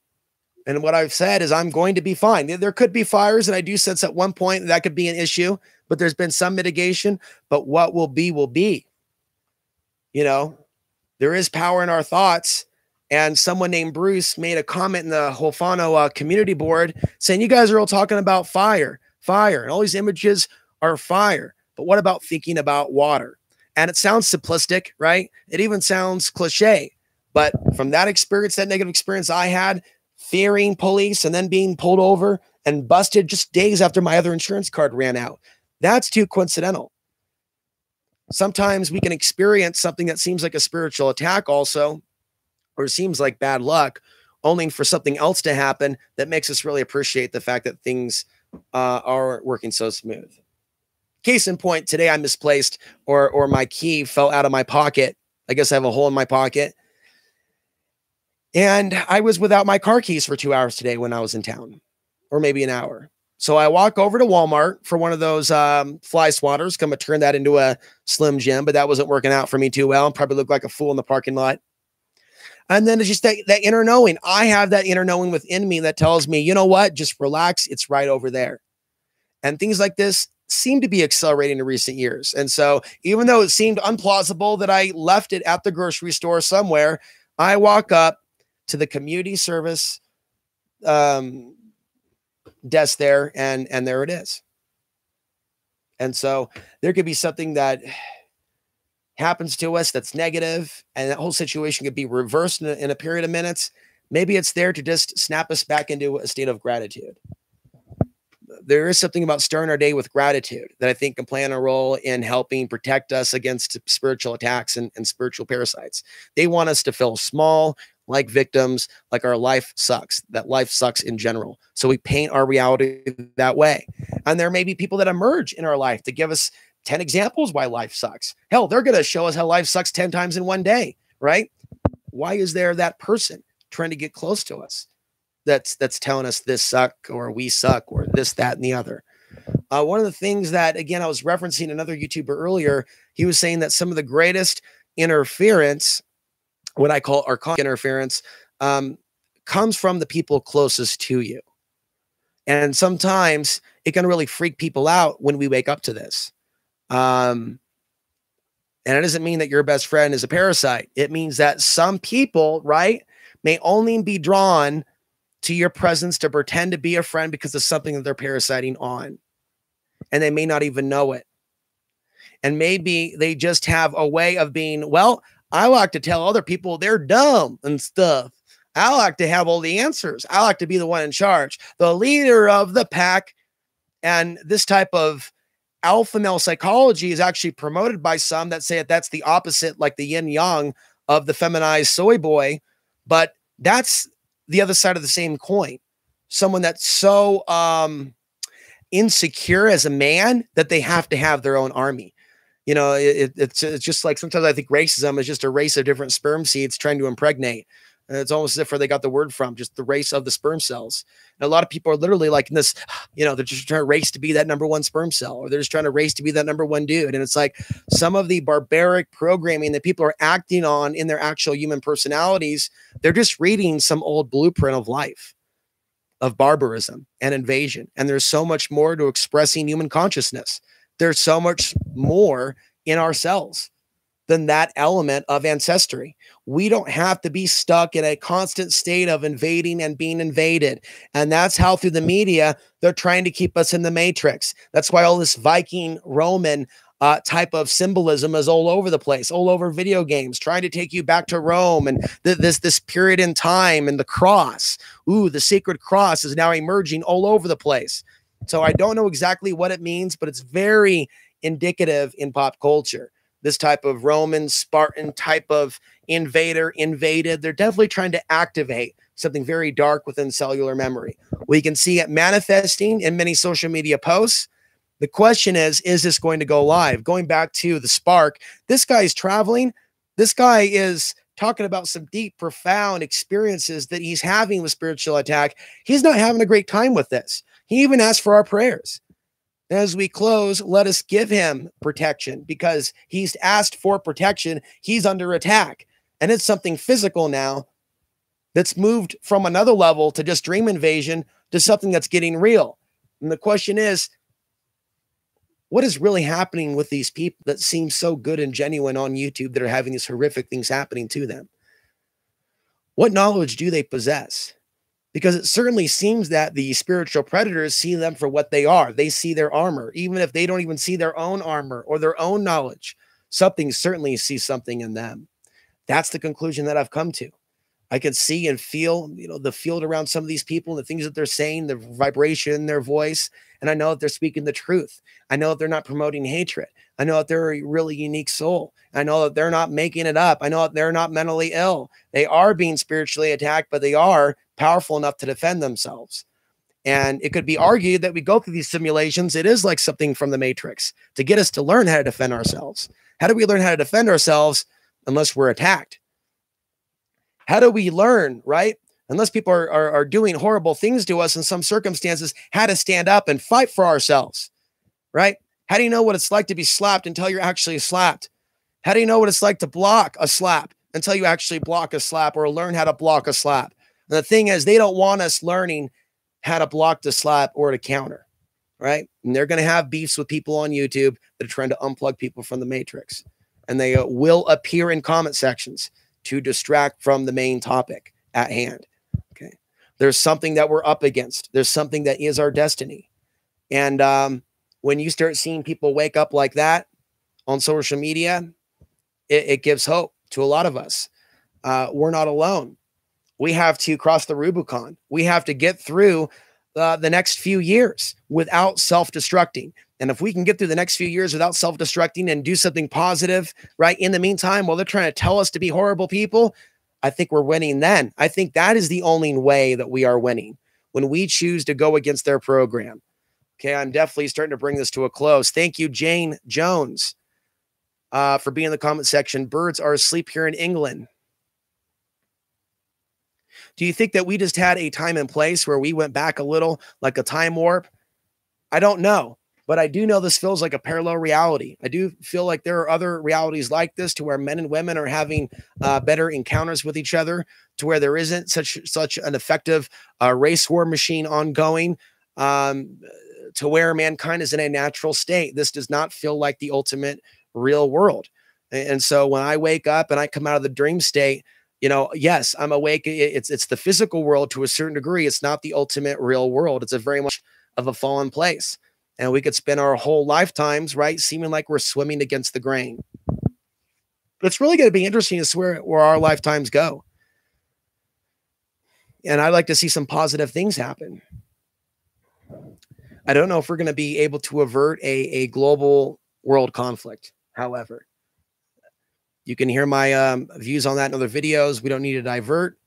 And what I've said is I'm going to be fine. There could be fires, and I do sense at one point that could be an issue, but there's been some mitigation. But what will be, will be. You know, there is power in our thoughts. And someone named Bruce made a comment in the Holfano community board saying, you guys are all talking about fire, and all these images are fire. But what about thinking about water? And it sounds simplistic, right? It even sounds cliche. But from that experience, that negative experience I had, fearing police and then being pulled over and busted just days after my other insurance card ran out, that's too coincidental. Sometimes we can experience something that seems like a spiritual attack also, or seems like bad luck, only for something else to happen that makes us really appreciate the fact that things are working so smooth. Case in point, today I misplaced or my key fell out of my pocket. I guess I have a hole in my pocket. And I was without my car keys for 2 hours today when I was in town, or maybe an hour. So I walk over to Walmart for one of those fly swatters. Come to turn that into a Slim Jim, but that wasn't working out for me too well. Probably looked like a fool in the parking lot. And then it's just that inner knowing. I have that inner knowing within me that tells me, you know what, just relax. It's right over there. And things like this seem to be accelerating in recent years. And so even though it seemed implausible that I left it at the grocery store somewhere, I walk up to the community service desk there, and there it is. And so there could be something that happens to us that's negative, and that whole situation could be reversed in a period of minutes. Maybe it's there to just snap us back into a state of gratitude. There is something about starting our day with gratitude that I think can play a role in helping protect us against spiritual attacks and spiritual parasites. They want us to feel small, like victims, like our life sucks, that life sucks in general. So we paint our reality that way. And there may be people that emerge in our life to give us 10 examples why life sucks. Hell, they're going to show us how life sucks 10 times in one day, right? Why is there that person trying to get close to us that's telling us this suck, or we suck, or this, that, and the other? One of the things that, again, I was referencing another YouTuber earlier, he was saying that some of the greatest interference, what I call archon interference, comes from the people closest to you. And sometimes it can really freak people out when we wake up to this. And it doesn't mean that your best friend is a parasite. It means that some people, right, may only be drawn to your presence to pretend to be a friend because of something that they're parasiting on. And they may not even know it. And maybe they just have a way of being, well, I like to tell other people they're dumb and stuff. I like to have all the answers. I like to be the one in charge, the leader of the pack. And this type of alpha male psychology is actually promoted by some that say that that's the opposite, like the yin yang of the feminized soy boy. But that's the other side of the same coin. Someone that's so insecure as a man that they have to have their own army. You know, it's just like sometimes I think racism is just a race of different sperm seeds trying to impregnate. And it's almost as if where they got the word from, just the race of the sperm cells. And a lot of people are literally like in this, you know, they're just trying to race to be that number one sperm cell, or they're just trying to race to be that number one dude. And it's like some of the barbaric programming that people are acting on in their actual human personalities, they're just reading some old blueprint of life, of barbarism and invasion. And there's so much more to expressing human consciousness. There's so much more in ourselves than that element of ancestry. We don't have to be stuck in a constant state of invading and being invaded. And that's how through the media, they're trying to keep us in the matrix. That's why all this Viking Roman type of symbolism is all over the place, all over video games, trying to take you back to Rome and this period in time, and the cross. Ooh, the sacred cross is now emerging all over the place. So I don't know exactly what it means, but it's very indicative in pop culture. This type of Roman, Spartan type of invader invaded. They're definitely trying to activate something very dark within cellular memory. We can see it manifesting in many social media posts. The question is this going to go live? Going back to the spark, this guy is traveling. This guy is talking about some deep, profound experiences that he's having with spiritual attack. He's not having a great time with this. He even asked for our prayers. As we close, let us give him protection because he's asked for protection. He's under attack. And it's something physical now that's moved from another level to just dream invasion to something that's getting real. And the question is, what is really happening with these people that seem so good and genuine on YouTube that are having these horrific things happening to them? What knowledge do they possess? Because it certainly seems that the spiritual predators see them for what they are. They see their armor, even if they don't even see their own armor or their own knowledge. Something certainly sees something in them. That's the conclusion that I've come to. I can see and feel, the field around some of these people, the things that they're saying, the vibration, their voice. And I know that they're speaking the truth. I know that they're not promoting hatred. I know that they're a really unique soul. I know that they're not making it up. I know that they're not mentally ill. They are being spiritually attacked, but they are powerful enough to defend themselves. And it could be argued that we go through these simulations. It is like something from the Matrix to get us to learn how to defend ourselves. How do we learn how to defend ourselves unless we're attacked? How do we learn, right? Unless people are doing horrible things to us in some circumstances, how to stand up and fight for ourselves, right? How do you know what it's like to be slapped until you're actually slapped? How do you know what it's like to block a slap until you actually block a slap or learn how to block a slap? And the thing is, they don't want us learning how to block the slap or to counter, right? And they're going to have beefs with people on YouTube that are trying to unplug people from the Matrix. And they will appear in comment sections to distract from the main topic at hand. Okay. There's something that we're up against. There's something that is our destiny. And when you start seeing people wake up like that on social media, it gives hope to a lot of us. We're not alone. We have to cross the Rubicon. We have to get through the next few years without self-destructing. And if we can get through the next few years without self-destructing and do something positive, right, in the meantime, while they're trying to tell us to be horrible people, I think we're winning then. I think that is the only way that we are winning, when we choose to go against their program. Okay, I'm definitely starting to bring this to a close. Thank you, Jane Jones, for being in the comment section. Birds are asleep here in England. Do you think that we just had a time and place where we went back a little, like a time warp? I don't know. But I do know this feels like a parallel reality. I do feel like there are other realities like this, to where men and women are having better encounters with each other, to where there isn't such an effective race war machine ongoing, to where mankind is in a natural state. This does not feel like the ultimate real world. And so when I wake up and I come out of the dream state, yes, I'm awake. It's the physical world to a certain degree. It's not the ultimate real world. It's a very much of a fallen place. And we could spend our whole lifetimes, right, seeming like we're swimming against the grain. But it's really going to be interesting to see where our lifetimes go. And I'd like to see some positive things happen. I don't know if we're going to be able to avert a global world conflict. However, you can hear my views on that in other videos. We don't need to divert.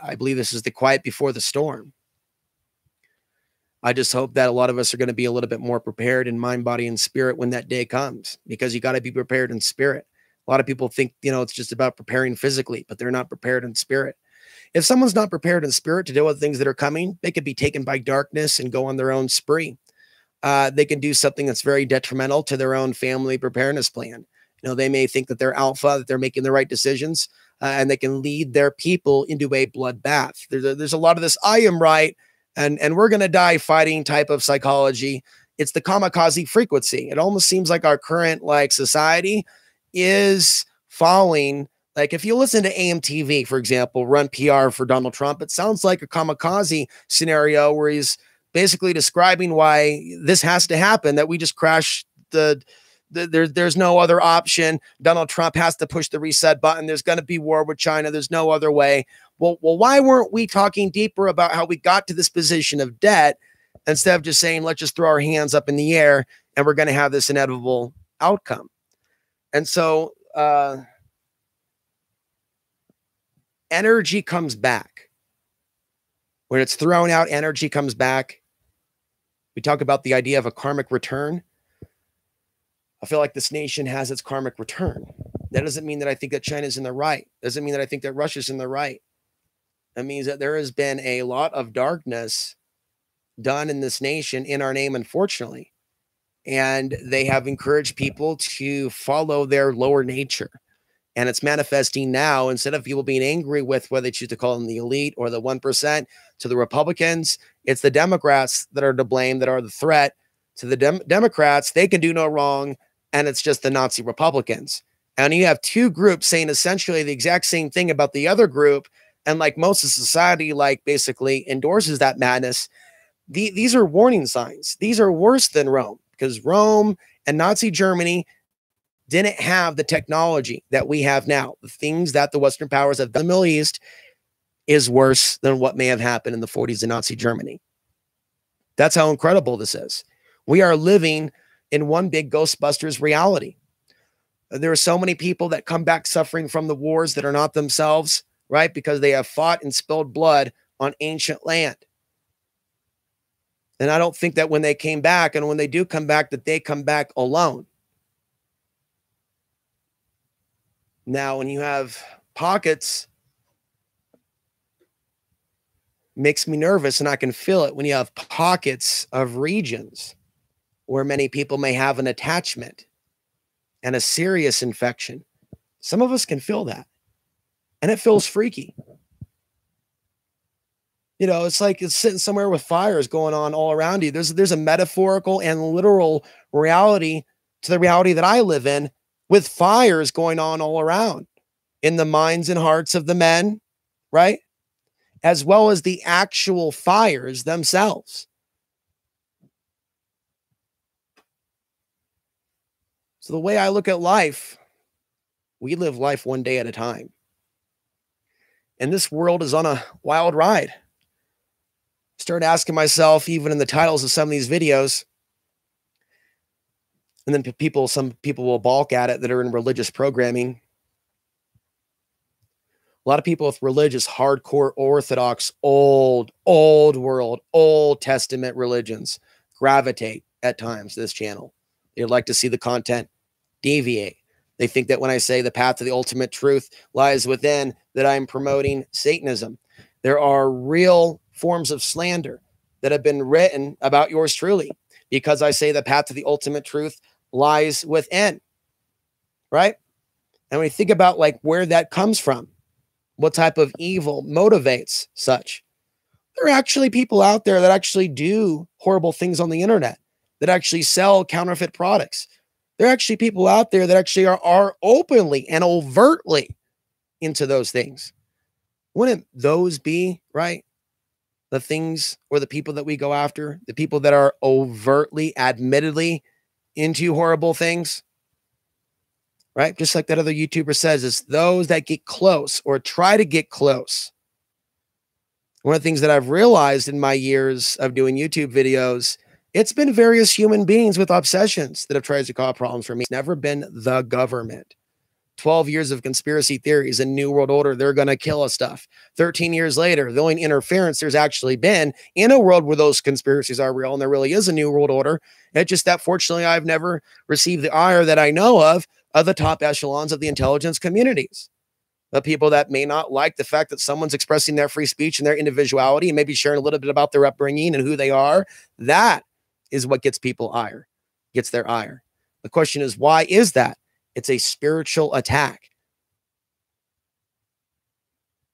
I believe this is the quiet before the storm. I just hope that a lot of us are going to be a little bit more prepared in mind, body, and spirit when that day comes, because you got to be prepared in spirit. A lot of people think, it's just about preparing physically, but they're not prepared in spirit. If someone's not prepared in spirit to deal with things that are coming, they could be taken by darkness and go on their own spree. They can do something that's very detrimental to their own family preparedness plan. They may think that they're alpha, that they're making the right decisions, and they can lead their people into a bloodbath. There's a lot of this, I am right, and we're going to die fighting type of psychology. It's the kamikaze frequency. It almost seems like our current society is following. Like if you listen to AMTV, for example, run PR for Donald Trump, it sounds like a kamikaze scenario where he's basically describing why this has to happen, that we just crash there's no other option. Donald Trump has to push the reset button. There's going to be war with China. There's no other way. Well, why weren't we talking deeper about how we got to this position of debt instead of just saying, let's just throw our hands up in the air and we're going to have this inevitable outcome. And so energy comes back. When it's thrown out, energy comes back. We talk about the idea of a karmic return. I feel like this nation has its karmic return. That doesn't mean that I think that China's in the right. Doesn't mean that I think that Russia's in the right. That means that there has been a lot of darkness done in this nation in our name, unfortunately. And they have encouraged people to follow their lower nature. And it's manifesting now. Instead of people being angry with whether they choose to call them the elite or the 1% to the Republicans, it's the Democrats that are to blame, that are the threat to the Democrats. They can do no wrong. And it's just the Nazi Republicans. And you have two groups saying essentially the exact same thing about the other group. And like most of society, like basically endorses that madness. These are warning signs. These are worse than Rome, because Rome and Nazi Germany didn't have the technology that we have now. The things that the Western powers have done in the Middle East is worse than what may have happened in the 40s in Nazi Germany. That's how incredible this is. We are living in one big Ghostbusters reality. There are so many people that come back suffering from the wars that are not themselves, right? Because they have fought and spilled blood on ancient land. And I don't think that when they came back, and when they do come back, that they come back alone. Now, when you have pockets, makes me nervous, and I can feel it when you have pockets of regions where many people may have an attachment and a serious infection. Some of us can feel that, and it feels freaky. You know, it's like it's sitting somewhere with fires going on all around you. There's a metaphorical and literal reality to the reality that I live in, with fires going on all around in the minds and hearts of the men, right? As well as the actual fires themselves. So the way I look at life, we live life one day at a time. And this world is on a wild ride. Start asking myself, even in the titles of some of these videos, and then some people will balk at it that are in religious programming. A lot of people with religious, hardcore, orthodox, old world, Old Testament religions gravitate at times to this channel. They'd like to see the content deviate. They think that when I say the path to the ultimate truth lies within, that I'm promoting Satanism. There are real forms of slander that have been written about yours truly, because I say the path to the ultimate truth lies within, right? And when you think about like where that comes from, what type of evil motivates such, there are actually people out there that actually do horrible things on the internet, that actually sell counterfeit products. There are actually people out there that actually are openly and overtly into those things. Wouldn't those be, right, the things or the people that we go after, the people that are overtly, admittedly into horrible things, right? Just like that other YouTuber says, it's those that get close or try to get close. One of the things that I've realized in my years of doing YouTube videos, it's been various human beings with obsessions that have tried to cause problems for me. It's never been the government. 12 years of conspiracy theories and New World Order, they're going to kill us stuff. 13 years later, the only interference there's actually been in a world where those conspiracies are real and there really is a New World Order. It's just that fortunately I've never received the ire that I know of the top echelons of the intelligence communities. The people that may not like the fact that someone's expressing their free speech and their individuality and maybe sharing a little bit about their upbringing and who they are. That is what gets people ire, gets their ire. The question is, why is that? It's a spiritual attack.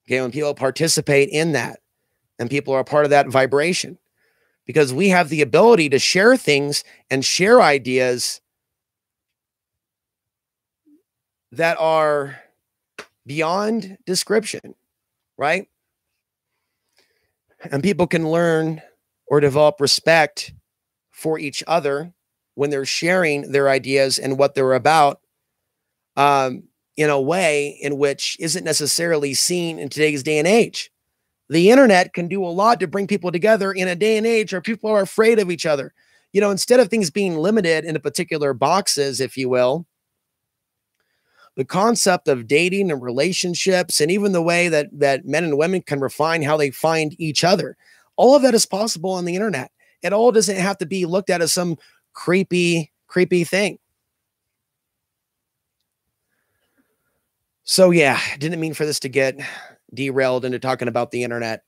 Okay, when people participate in that and people are part of that vibration, because we have the ability to share things and share ideas that are beyond description, right? And people can learn or develop respect for each other when they're sharing their ideas and what they're about, in a way in which isn't necessarily seen in today's day and age. The internet can do a lot to bring people together in a day and age where people are afraid of each other. You know, instead of things being limited into particular boxes, if you will, the concept of dating and relationships, and even the way that men and women can refine how they find each other, all of that is possible on the internet. It all doesn't have to be looked at as some creepy thing. So yeah, didn't mean for this to get derailed into talking about the internet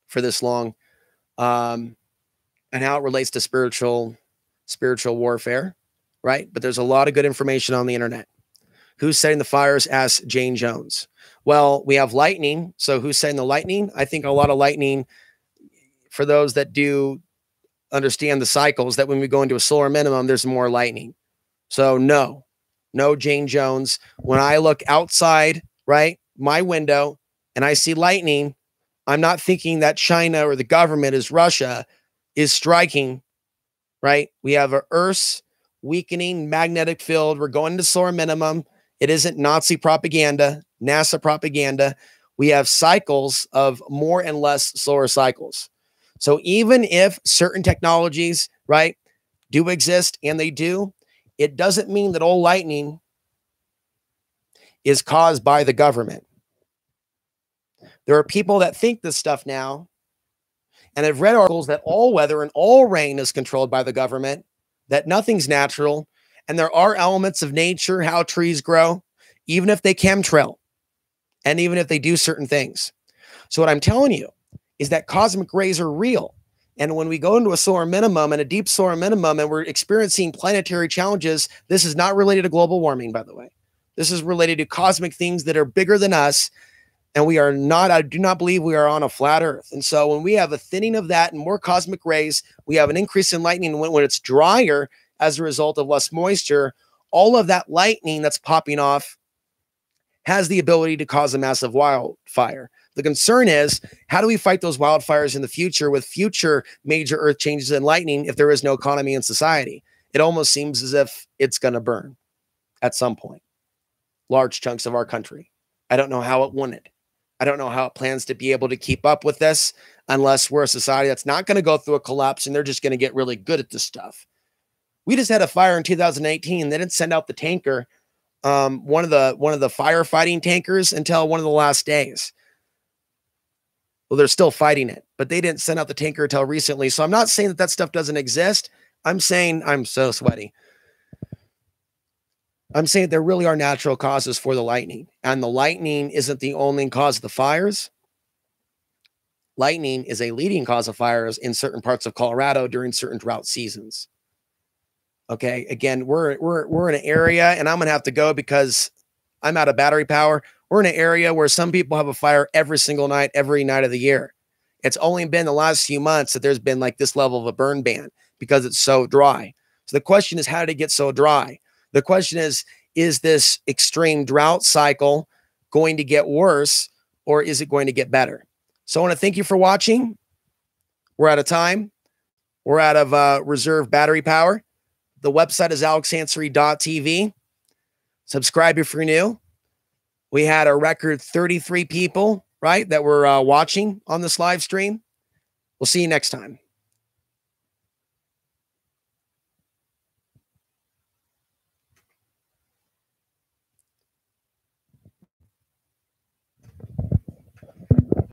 for this long, and how it relates to spiritual warfare, right? But there's a lot of good information on the internet. Who's setting the fires? Asked Jane Jones. Well, we have lightning. So who's setting the lightning? I think a lot of lightning, for those that do understand the cycles, that when we go into a solar minimum, there's more lightning. So no, Jane Jones. When I look outside, right, my window, and I see lightning, I'm not thinking that China or the government is Russia is striking, right? We have a Earth's weakening magnetic field. We're going to solar minimum. It isn't Nazi propaganda, NASA propaganda. We have cycles of more and less solar cycles. So even if certain technologies, right, do exist, and they do, it doesn't mean that all lightning is caused by the government. There are people that think this stuff now, and have read articles that all weather and all rain is controlled by the government, that nothing's natural, and there are elements of nature, how trees grow, even if they chemtrail, and even if they do certain things. So what I'm telling you is that cosmic rays are real. And when we go into a solar minimum and a deep solar minimum, and we're experiencing planetary challenges, this is not related to global warming, by the way. This is related to cosmic things that are bigger than us. And we are not, I do not believe we are on a flat earth. And so when we have a thinning of that and more cosmic rays, we have an increase in lightning when it's drier as a result of less moisture. All of that lightning that's popping off has the ability to cause a massive wildfire. The concern is, how do we fight those wildfires in the future with future major earth changes and lightning if there is no economy in society? It almost seems as if it's going to burn at some point. Large chunks of our country. I don't know how it wouldn't. I don't know how it plans to be able to keep up with this unless we're a society that's not going to go through a collapse and they're just going to get really good at this stuff. We just had a fire in 2018. They didn't send out the tanker, one of the firefighting tankers, until one of the last days. Well, they're still fighting it, but they didn't send out the tanker until recently. So I'm not saying that stuff doesn't exist. I'm saying, I'm so sweaty. I'm saying there really are natural causes for the lightning, and the lightning isn't the only cause of the fires. Lightning is a leading cause of fires in certain parts of Colorado during certain drought seasons. Okay. Again, we're in an area, and I'm going to have to go because I'm out of battery power. We're in an area where some people have a fire every single night, every night of the year. It's only been the last few months that there's been like this level of a burn ban because it's so dry. So the question is, how did it get so dry? The question is this extreme drought cycle going to get worse, or is it going to get better? So I want to thank you for watching. We're out of time. We're out of reserve battery power. The website is alexhansery.tv. Subscribe if you're new. We had a record 33 people, right, that were watching on this live stream. We'll see you next time.